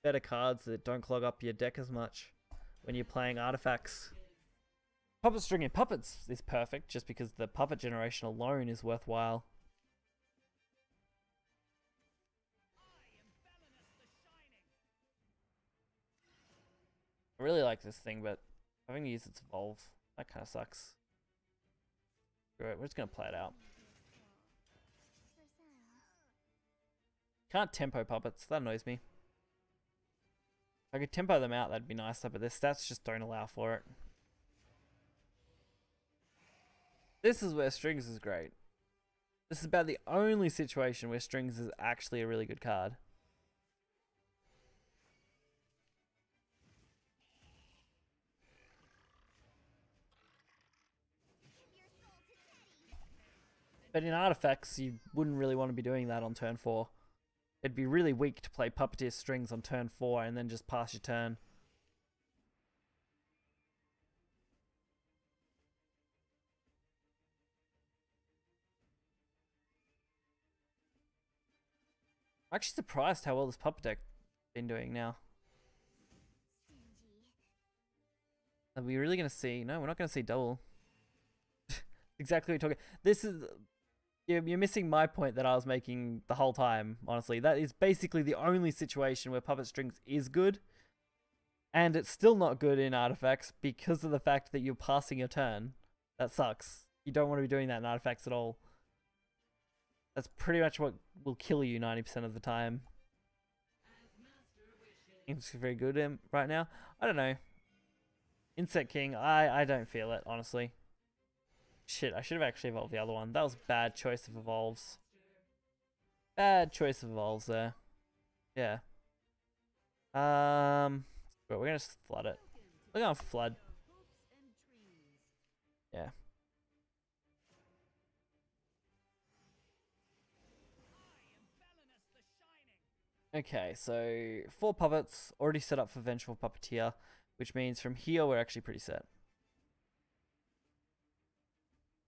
better cards that don't clog up your deck as much when you're playing artifacts. Puppet String and Puppets is perfect, just because the puppet generation alone is worthwhile. I really like this thing, but having to use its evolve, that kind of sucks. Alright, we're just going to play it out. Can't tempo puppets, that annoys me. If I could tempo them out, that'd be nicer, but their stats just don't allow for it. This is where Strings is great. This is about the only situation where Strings is actually a really good card. But in artifacts, you wouldn't really want to be doing that on turn 4. It'd be really weak to play Puppeteer Strings on turn 4 and then just pass your turn. I'm actually surprised how well this Puppet deck been doing now. Are we really going to see? No, we're not going to see double. Exactly what you're talking. This is... You're missing my point that I was making the whole time, honestly. That is basically the only situation where Puppet Strings is good. And it's still not good in artifacts because of the fact that you're passing your turn. That sucks. You don't want to be doing that in artifacts at all. That's pretty much what will kill you 90% of the time. It's very good right now. I don't know. Insect King, I don't feel it, honestly. Shit, I should have actually evolved the other one. That was bad choice of evolves. Bad choice of evolves there. Yeah. But we're gonna just flood it. We're gonna flood. Yeah. Okay, so 4 puppets already set up for Vengeful Puppeteer, which means from here we're actually pretty set.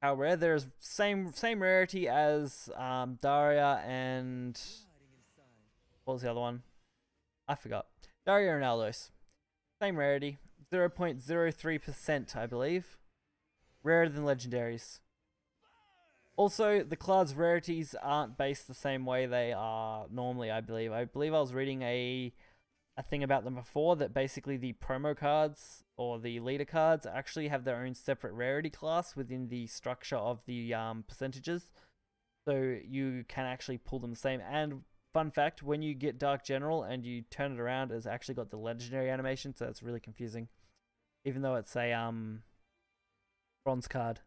How rare? There's same rarity as Daria and what was the other one? I forgot. Daria and Aldos. Same rarity. 0.03%, I believe. Rarer than legendaries. Also, the Cloud's rarities aren't based the same way they are normally, I believe. I believe I was reading a thing about them before that basically the promo cards or the leader cards actually have their own separate rarity class within the structure of the percentages. So you can actually pull them the same. And fun fact, when you get Dark General and you turn it around, it's actually got the legendary animation, so it's really confusing. Even though it's a bronze card.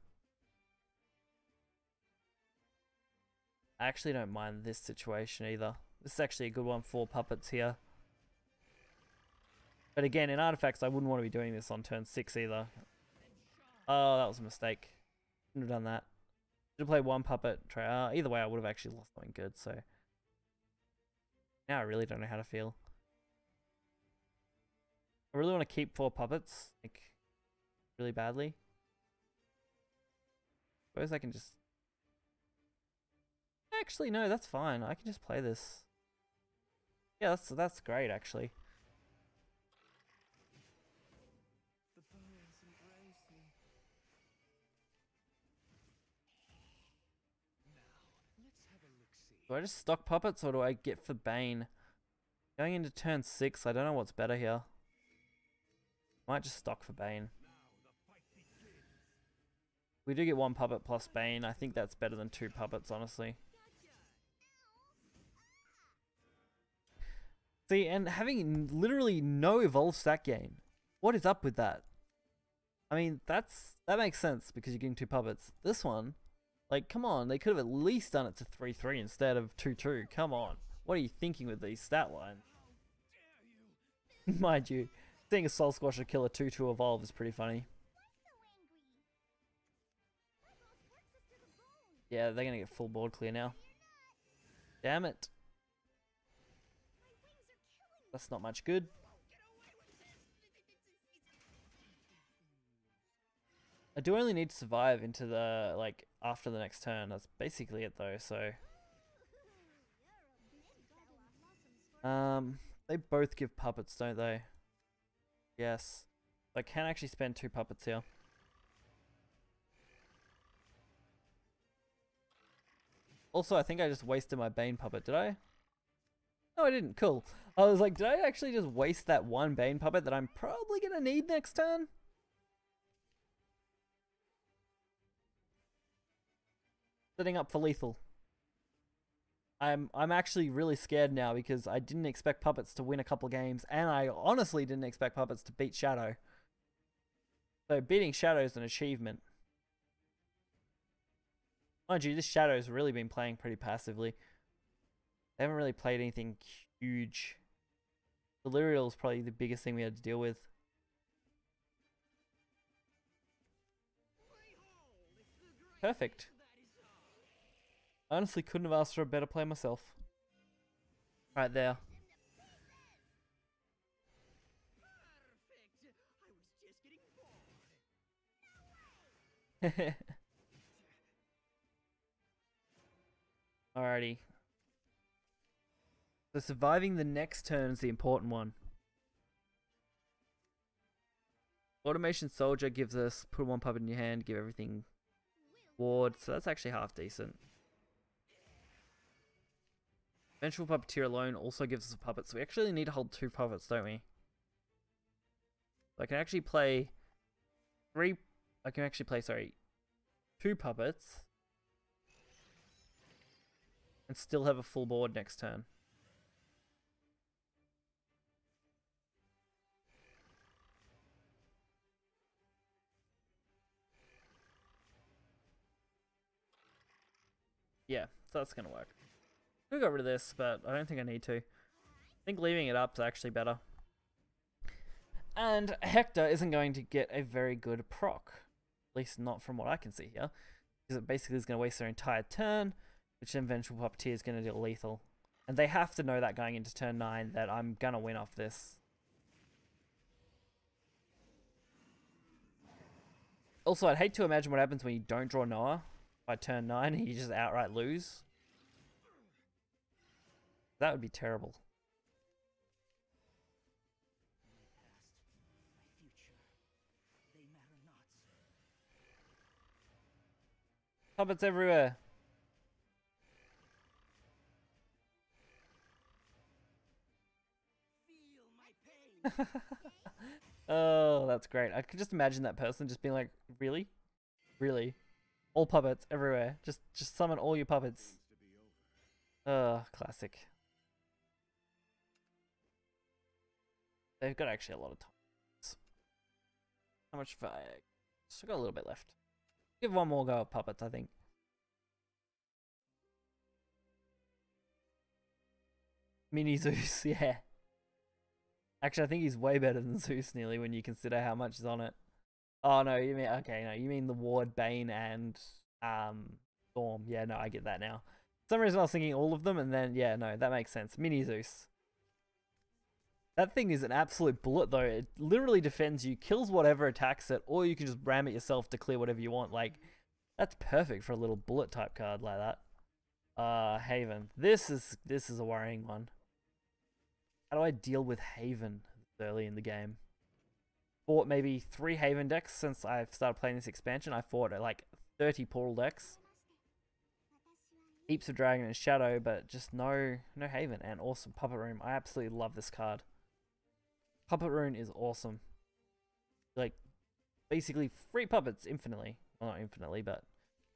I actually don't mind this situation either. This is actually a good one for puppets here. But again, in artifacts, I wouldn't want to be doing this on turn 6 either. Oh, that was a mistake. Shouldn't have done that. Should have played 1 puppet. Either way, I would have actually lost something good, so... Now I really don't know how to feel. I really want to keep 4 puppets, like, really badly. Suppose I can just... Actually, no, that's fine. I can just play this. Yeah, that's great, actually. Do I just stock puppets or do I get for Bane? Going into turn 6, I don't know what's better here. Might just stock for Bane. We do get 1 puppet plus Bane. I think that's better than 2 puppets, honestly. See, and having literally no evolve stack gain. What is up with that? I mean, that makes sense because you're getting 2 puppets. This one, like, come on, they could have at least done it to 3-3 instead of 2-2. Come on. What are you thinking with these stat lines? Mind you, seeing a Soul Squasher kill a 2-2 evolve is pretty funny. Yeah, they're gonna get full board clear now. Damn it. That's not much good. I do only need to survive into the, like, after the next turn. That's basically it though, so... They both give puppets, don't they? Yes. I can actually spend 2 puppets here. Also, I think I just wasted my Bane puppet, did I? No, I didn't. Cool. I was like, did I actually just waste that 1 Bane puppet that I'm probably gonna need next turn? Setting up for lethal. I'm actually really scared now because I didn't expect puppets to win a couple games, and I honestly didn't expect puppets to beat Shadow. So beating Shadow is an achievement. Mind you, this Shadow's really been playing pretty passively. They haven't really played anything huge. Delirial is probably the biggest thing we had to deal with. Perfect. I honestly couldn't have asked for a better play myself. Right there. Alrighty. So surviving the next turn is the important one. Automation Soldier gives us put one puppet in your hand, give everything ward, so that's actually half decent. Vengeful Puppeteer alone also gives us a puppet, so we actually need to hold 2 puppets, don't we? So I can actually play 2 puppets and still have a full board next turn. Yeah, so that's gonna work. I got rid of this, but I don't think I need to. I think leaving it up is actually better. And Hector isn't going to get a very good proc. At least not from what I can see here. Because it basically is going to waste their entire turn, which then Vengeful Puppeteer is going to deal lethal. And they have to know that going into turn 9 that I'm going to win off this. Also, I'd hate to imagine what happens when you don't draw Noah by turn 9 and you just outright lose. That would be terrible. Puppets everywhere. Oh, that's great. I could just imagine that person just being like, really? Really? All puppets everywhere. Just summon all your puppets. Classic. They've got actually a lot of time. How much have I... Still got a little bit left. Give one more go at puppets, I think. Mini Zeus, yeah. Actually, I think he's way better than Zeus nearly when you consider how much is on it. Oh, no, you mean... Okay, no, you mean the Ward, Bane, and... Storm. Yeah, no, I get that now. For some reason I was thinking all of them, and then, yeah, no, that makes sense. Mini Zeus. That thing is an absolute bullet, though. It literally defends you, kills whatever attacks it, or you can just ram it yourself to clear whatever you want. Like, that's perfect for a little bullet type card like that. Haven. This is a worrying one. How do I deal with Haven early in the game? Fought maybe 3 Haven decks since I've started playing this expansion. I fought like 30 Portal decks. Heaps of Dragon and Shadow, but just no Haven. And awesome Puppet Room. I absolutely love this card. Puppet Rune is awesome. Like, basically free puppets infinitely. Well, not infinitely, but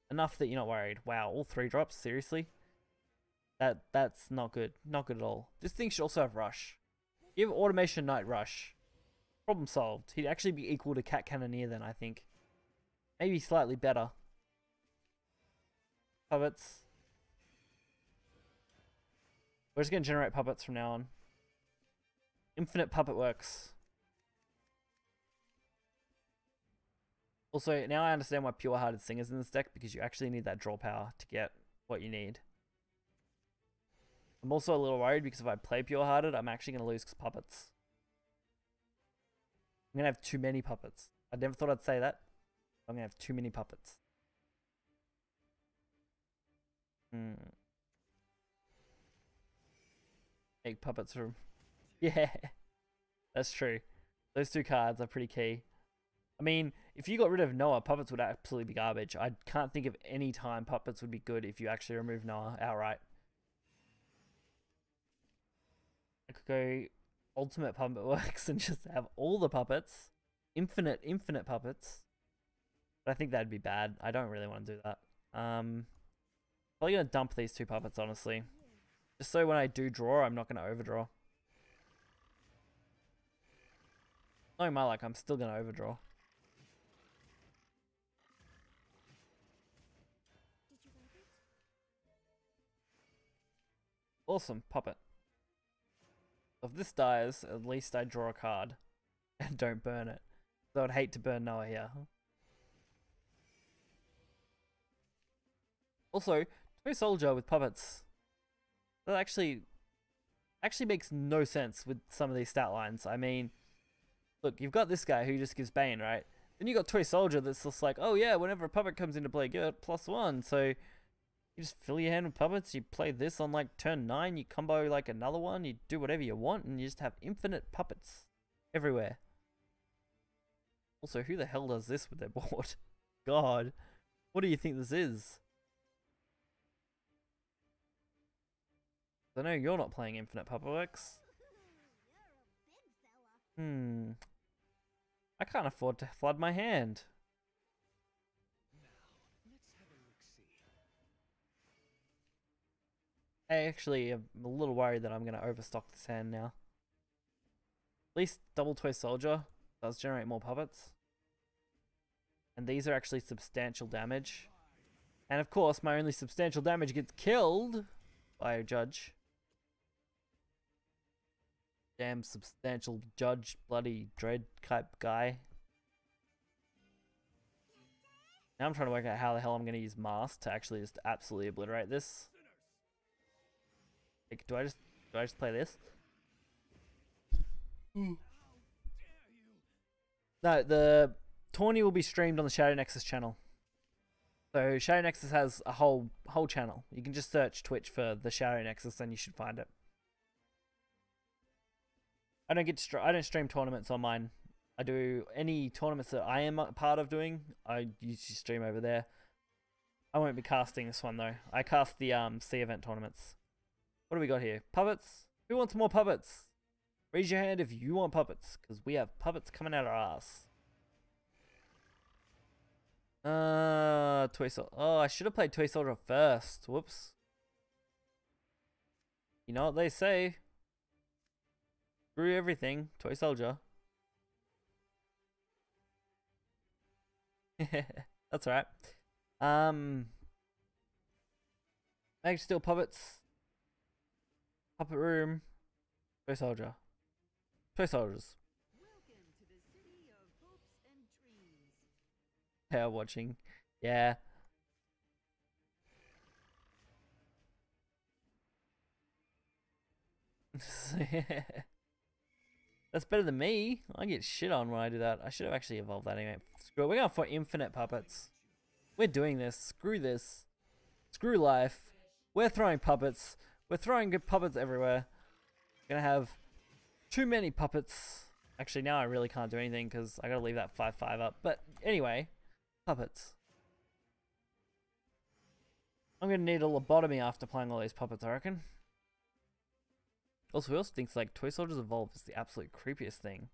enough that you're not worried. Wow, all 3 drops? Seriously? That's not good. Not good at all. This thing should also have Rush. Give Automation Knight Rush. Problem solved. He'd actually be equal to Cat Cannoneer then, I think. Maybe slightly better. Puppets. We're just going to generate puppets from now on. Infinite Puppet works. Also, now I understand why Pure Hearted Singer's in this deck, because you actually need that draw power to get what you need. I'm also a little worried because if I play Pure Hearted, I'm actually going to lose puppets. I'm going to have too many puppets. I never thought I'd say that. I'm going to have too many puppets. Make puppets from... Yeah, that's true. Those 2 cards are pretty key. I mean, if you got rid of Noah, puppets would absolutely be garbage. I can't think of any time puppets would be good if you actually remove Noah outright. I could go Ultimate Puppet Works and just have all the puppets. Infinite puppets. But I think that'd be bad. I don't really want to do that. Probably going to dump these 2 puppets, honestly. Just so when I do draw, I'm not going to overdraw. Knowing my luck, I'm still going to overdraw. Awesome, puppet. If this dies, at least I draw a card and don't burn it. So I'd hate to burn Noah here. Also, Toy soldier with puppets. That actually makes no sense with some of these stat lines. I mean, look, you've got this guy who just gives Bane, right? Then you got Toy Soldier that's just like, oh yeah, whenever a puppet comes into play, get +1. So you just fill your hand with puppets, you play this on like turn 9, you combo like another one, you do whatever you want, and you just have infinite puppets everywhere. Also, who the hell does this with their board? God, what do you think this is? I know you're not playing Infinite Puppet Works. I can't afford to flood my hand. I actually am a little worried that I'm going to overstock this hand now. At least double Toy Soldier does generate more puppets. And these are actually substantial damage. And of course, my only substantial damage gets killed by a judge. Damn substantial judge, bloody dread type guy. Now I'm trying to work out how the hell I'm going to use Mask to actually just absolutely obliterate this. Like, do I just play this? No, the tourney will be streamed on the Shadownexus channel. So Shadownexus has a whole channel. You can just search Twitch for the Shadownexus and you should find it. I don't stream tournaments on mine. I do any tournaments that I am a part of doing. I usually stream over there. I won't be casting this one though. I cast the C event tournaments. What do we got here? Puppets. Who wants more puppets? Raise your hand if you want puppets, because we have puppets coming out our ass. Toy Soldier. Oh, I should have played Toy Soldier first. Whoops. You know what they say? Screw everything. Toy Soldier. That's right. Make Steel Puppets. Puppet Room. Toy Soldier. Toy Soldiers. Welcome to the city of hopes and dreams. Yeah, watching. Yeah. That's better than me. I get shit on when I do that. I should have actually evolved that anyway. Screw it. We're going for infinite puppets. We're doing this. Screw this. Screw life. We're throwing puppets. We're throwing good puppets everywhere. We're gonna have too many puppets. Actually, now I really can't do anything because I gotta leave that 5/5 up. But anyway, puppets. I'm gonna need a lobotomy after playing all these puppets, I reckon. Also, who else thinks like Toy Soldiers Evolve is the absolute creepiest thing?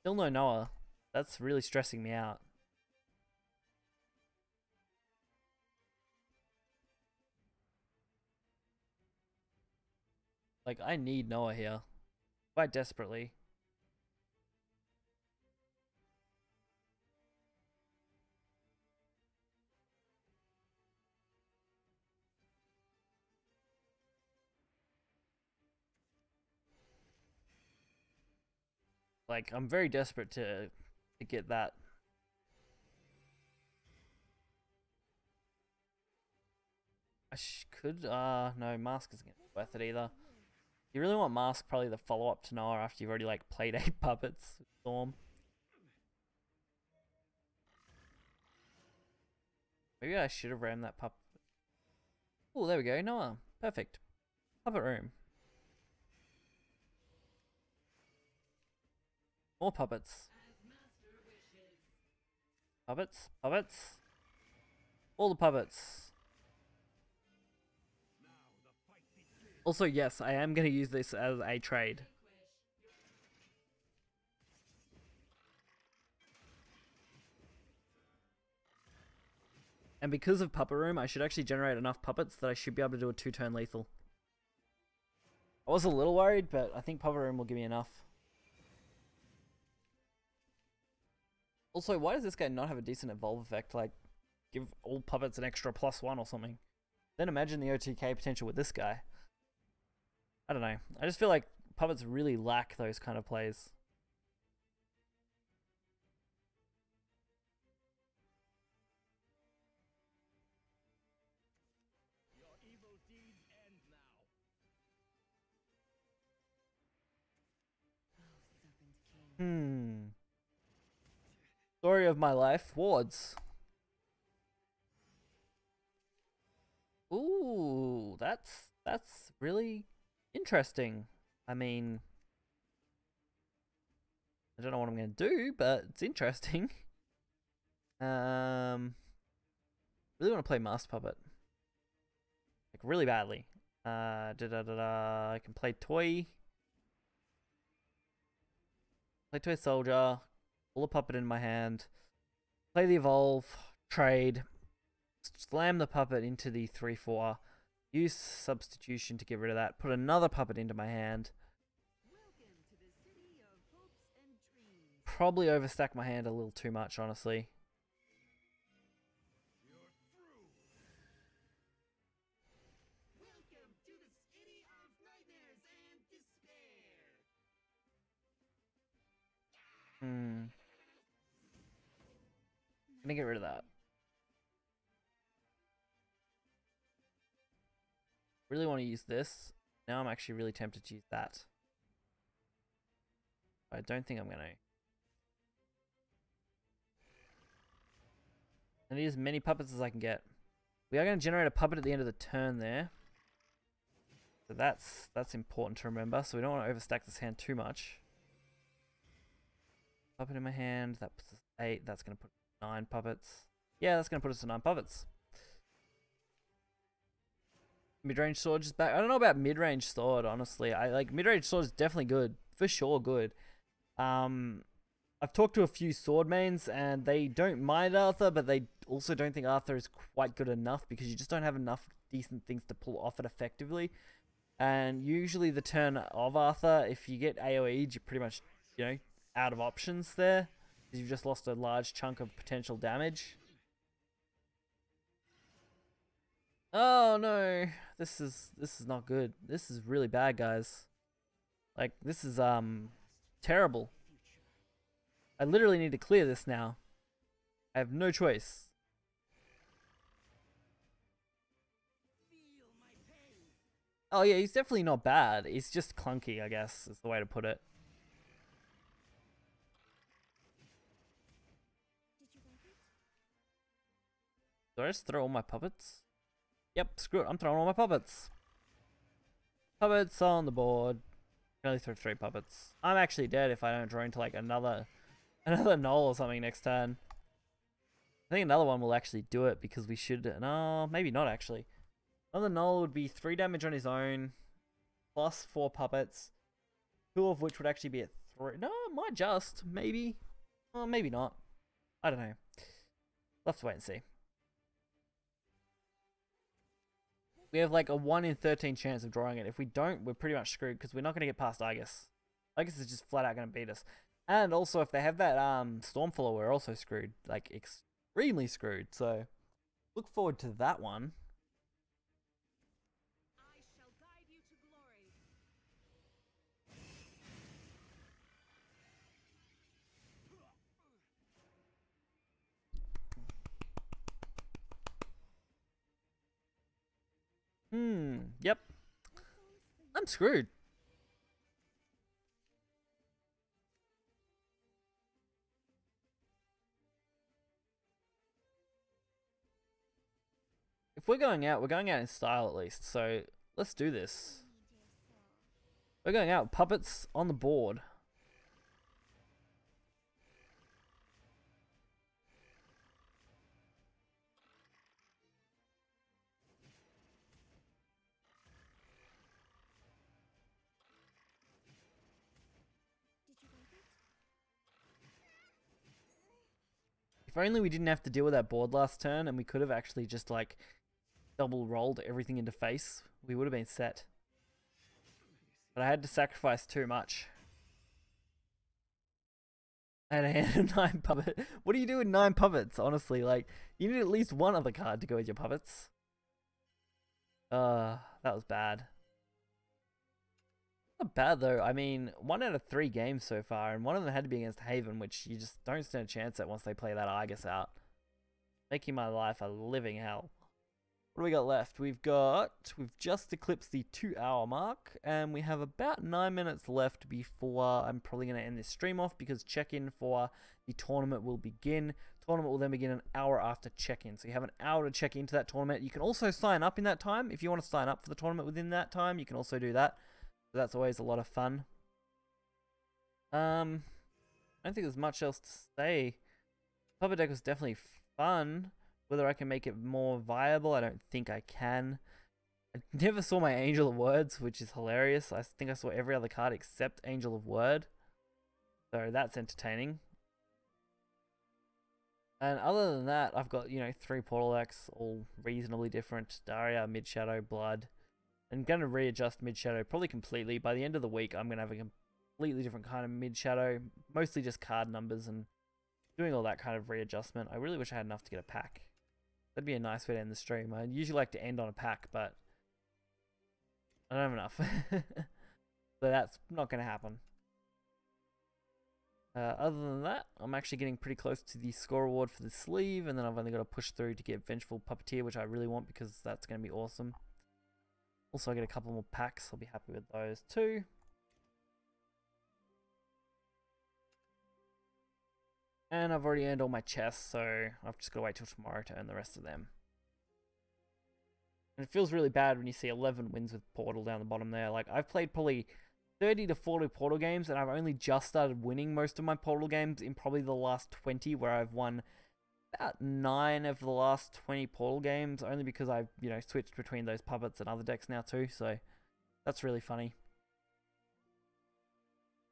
Still no Noah. That's really stressing me out. Like, I need Noah here. Quite desperately. Like, I'm very desperate to get that. I could, no, Mask isn't worth it either. You really want Mask, probably the follow-up to Noah after you've already, like, played 8 puppets with Storm. Maybe I should have ran that puppet. Oh, there we go, Noah. Perfect. Puppet room. More puppets. Puppets, puppets. All the puppets. Also, yes, I am going to use this as a trade. And because of Puppet Room, I should actually generate enough puppets that I should be able to do a 2-turn lethal. I was a little worried, but I think Puppet Room will give me enough. Also, why does this guy not have a decent evolve effect? Like, give all puppets an extra +1 or something. Then imagine the OTK potential with this guy. I don't know. I just feel like puppets really lack those kind of plays. Story of my life, wards. Ooh, that's really interesting. I mean, I don't know what I'm gonna do, but it's interesting. Really want to play Master Puppet, like really badly. I can play Toy Soldier, pull a puppet in my hand, play the Evolve, trade, slam the puppet into the 3/4, use substitution to get rid of that, put another puppet into my hand. Probably overstack my hand a little too much, honestly. Gonna get rid of that. Really want to use this. Now I'm actually really tempted to use that. I don't think I'm gonna. I need as many puppets as I can get. We are gonna generate a puppet at the end of the turn there. So that's important to remember. So we don't want to overstack this hand too much. Puppet in my hand. That puts us 8. That's gonna put 9 puppets. Yeah, that's gonna put us to 9 puppets. Mid-range sword is back. I don't know about mid-range sword, honestly. I like mid-range sword is definitely good. For sure good. I've talked to a few sword mains and they don't mind Arthur, but they also don't think Arthur is quite good enough because you just don't have enough decent things to pull off it effectively. And usually the turn of Arthur, if you get AoE'd, you're pretty much, you know, out of options there. Because you've just lost a large chunk of potential damage. Oh no, this is not good. This is really bad, guys. Like, this is terrible. I literally need to clear this now. I have no choice. Oh yeah, he's definitely not bad. He's just clunky, I guess, is the way to put it. Do I just throw all my puppets? Yep, screw it. I'm throwing all my puppets. Puppets on the board. I can only throw 3 puppets. I'm actually dead if I don't draw into like another null or something next turn. I think another one will actually do it because we should. No, maybe not actually. Another null would be 3 damage on his own, plus 4 puppets, 2 of which would actually be at 3. No, it might just. Maybe. Oh, maybe not. I don't know. We'll have to wait and see. We have like a 1 in 13 chance of drawing it. If we don't, we're pretty much screwed because we're not going to get past Argus. Argus is just flat out going to beat us. And also, if they have that Stormfall, we're also screwed. Like, extremely screwed. So, look forward to that one. I shall guide you to glory. Yep. I'm screwed. If we're going out in style at least. So let's do this. We're going out with puppets on the board. If only we didn't have to deal with that board last turn and we could have actually just like double rolled everything into face, we would have been set. But I had to sacrifice too much. I had a hand of 9 puppets. What do you do with 9 puppets, honestly? Like, you need at least one other card to go with your puppets. That was bad. Not bad though. I mean, 1 out of 3 games so far, and one of them had to be against Haven, which you just don't stand a chance at once they play that Argus out. Making my life a living hell. What do we got left? We've just eclipsed the 2-hour mark, and we have about 9 minutes left before I'm probably going to end this stream off, because check-in for the tournament will begin. Tournament will then begin an hour after check-in, so you have an hour to check into that tournament. You can also sign up in that time. If you want to sign up for the tournament within that time, you can also do that. So that's always a lot of fun. I don't think there's much else to say. Puppet deck was definitely fun. Whether I can make it more viable, I don't think I can. I never saw my Angel of Words, which is hilarious. I think I saw every other card except Angel of Word. So that's entertaining. And other than that, I've got, 3 Portal decks, all reasonably different. Daria, Mid-Shadow, Blood. I'm going to readjust Mid-Shadow probably completely. By the end of the week, I'm going to have a completely different kind of Mid-Shadow. Mostly just card numbers and doing all that kind of readjustment. I really wish I had enough to get a pack. That'd be a nice way to end the stream. I usually like to end on a pack, but I don't have enough. So that's not going to happen. Other than that, I'm actually getting pretty close to the score award for the sleeve, and then I've only got to push through to get Vengeful Puppeteer, which I really want because that's going to be awesome. Also, I get a couple more packs. I'll be happy with those too. And I've already earned all my chests, so I've just got to wait till tomorrow to earn the rest of them. And it feels really bad when you see 11 wins with Portal down the bottom there. Like, I've played probably 30 to 40 Portal games, and I've only just started winning most of my Portal games in probably the last 20, where I've won about 9 of the last 20 Portal games, only because I've, switched between those puppets and other decks now too, so that's really funny.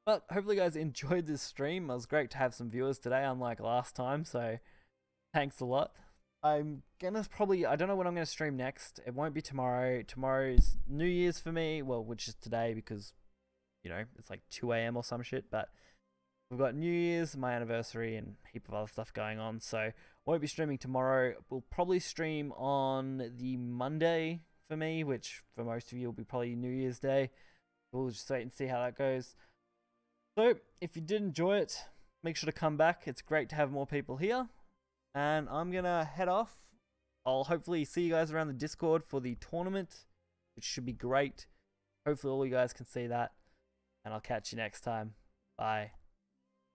But hopefully you guys enjoyed this stream. It was great to have some viewers today, unlike last time, so thanks a lot. I'm gonna I don't know when I'm gonna stream next. It won't be tomorrow. Tomorrow's New Year's for me, well, which is today because, it's like 2 AM or some shit, but we've got New Year's, my anniversary, and a heap of other stuff going on, so I won't be streaming tomorrow. We'll probably stream on the Monday for me, which for most of you will be probably New Year's Day. We'll just wait and see how that goes. So, if you did enjoy it, make sure to come back. It's great to have more people here. And I'm going to head off. I'll hopefully see you guys around the Discord for the tournament, which should be great. Hopefully all you guys can see that. And I'll catch you next time. Bye.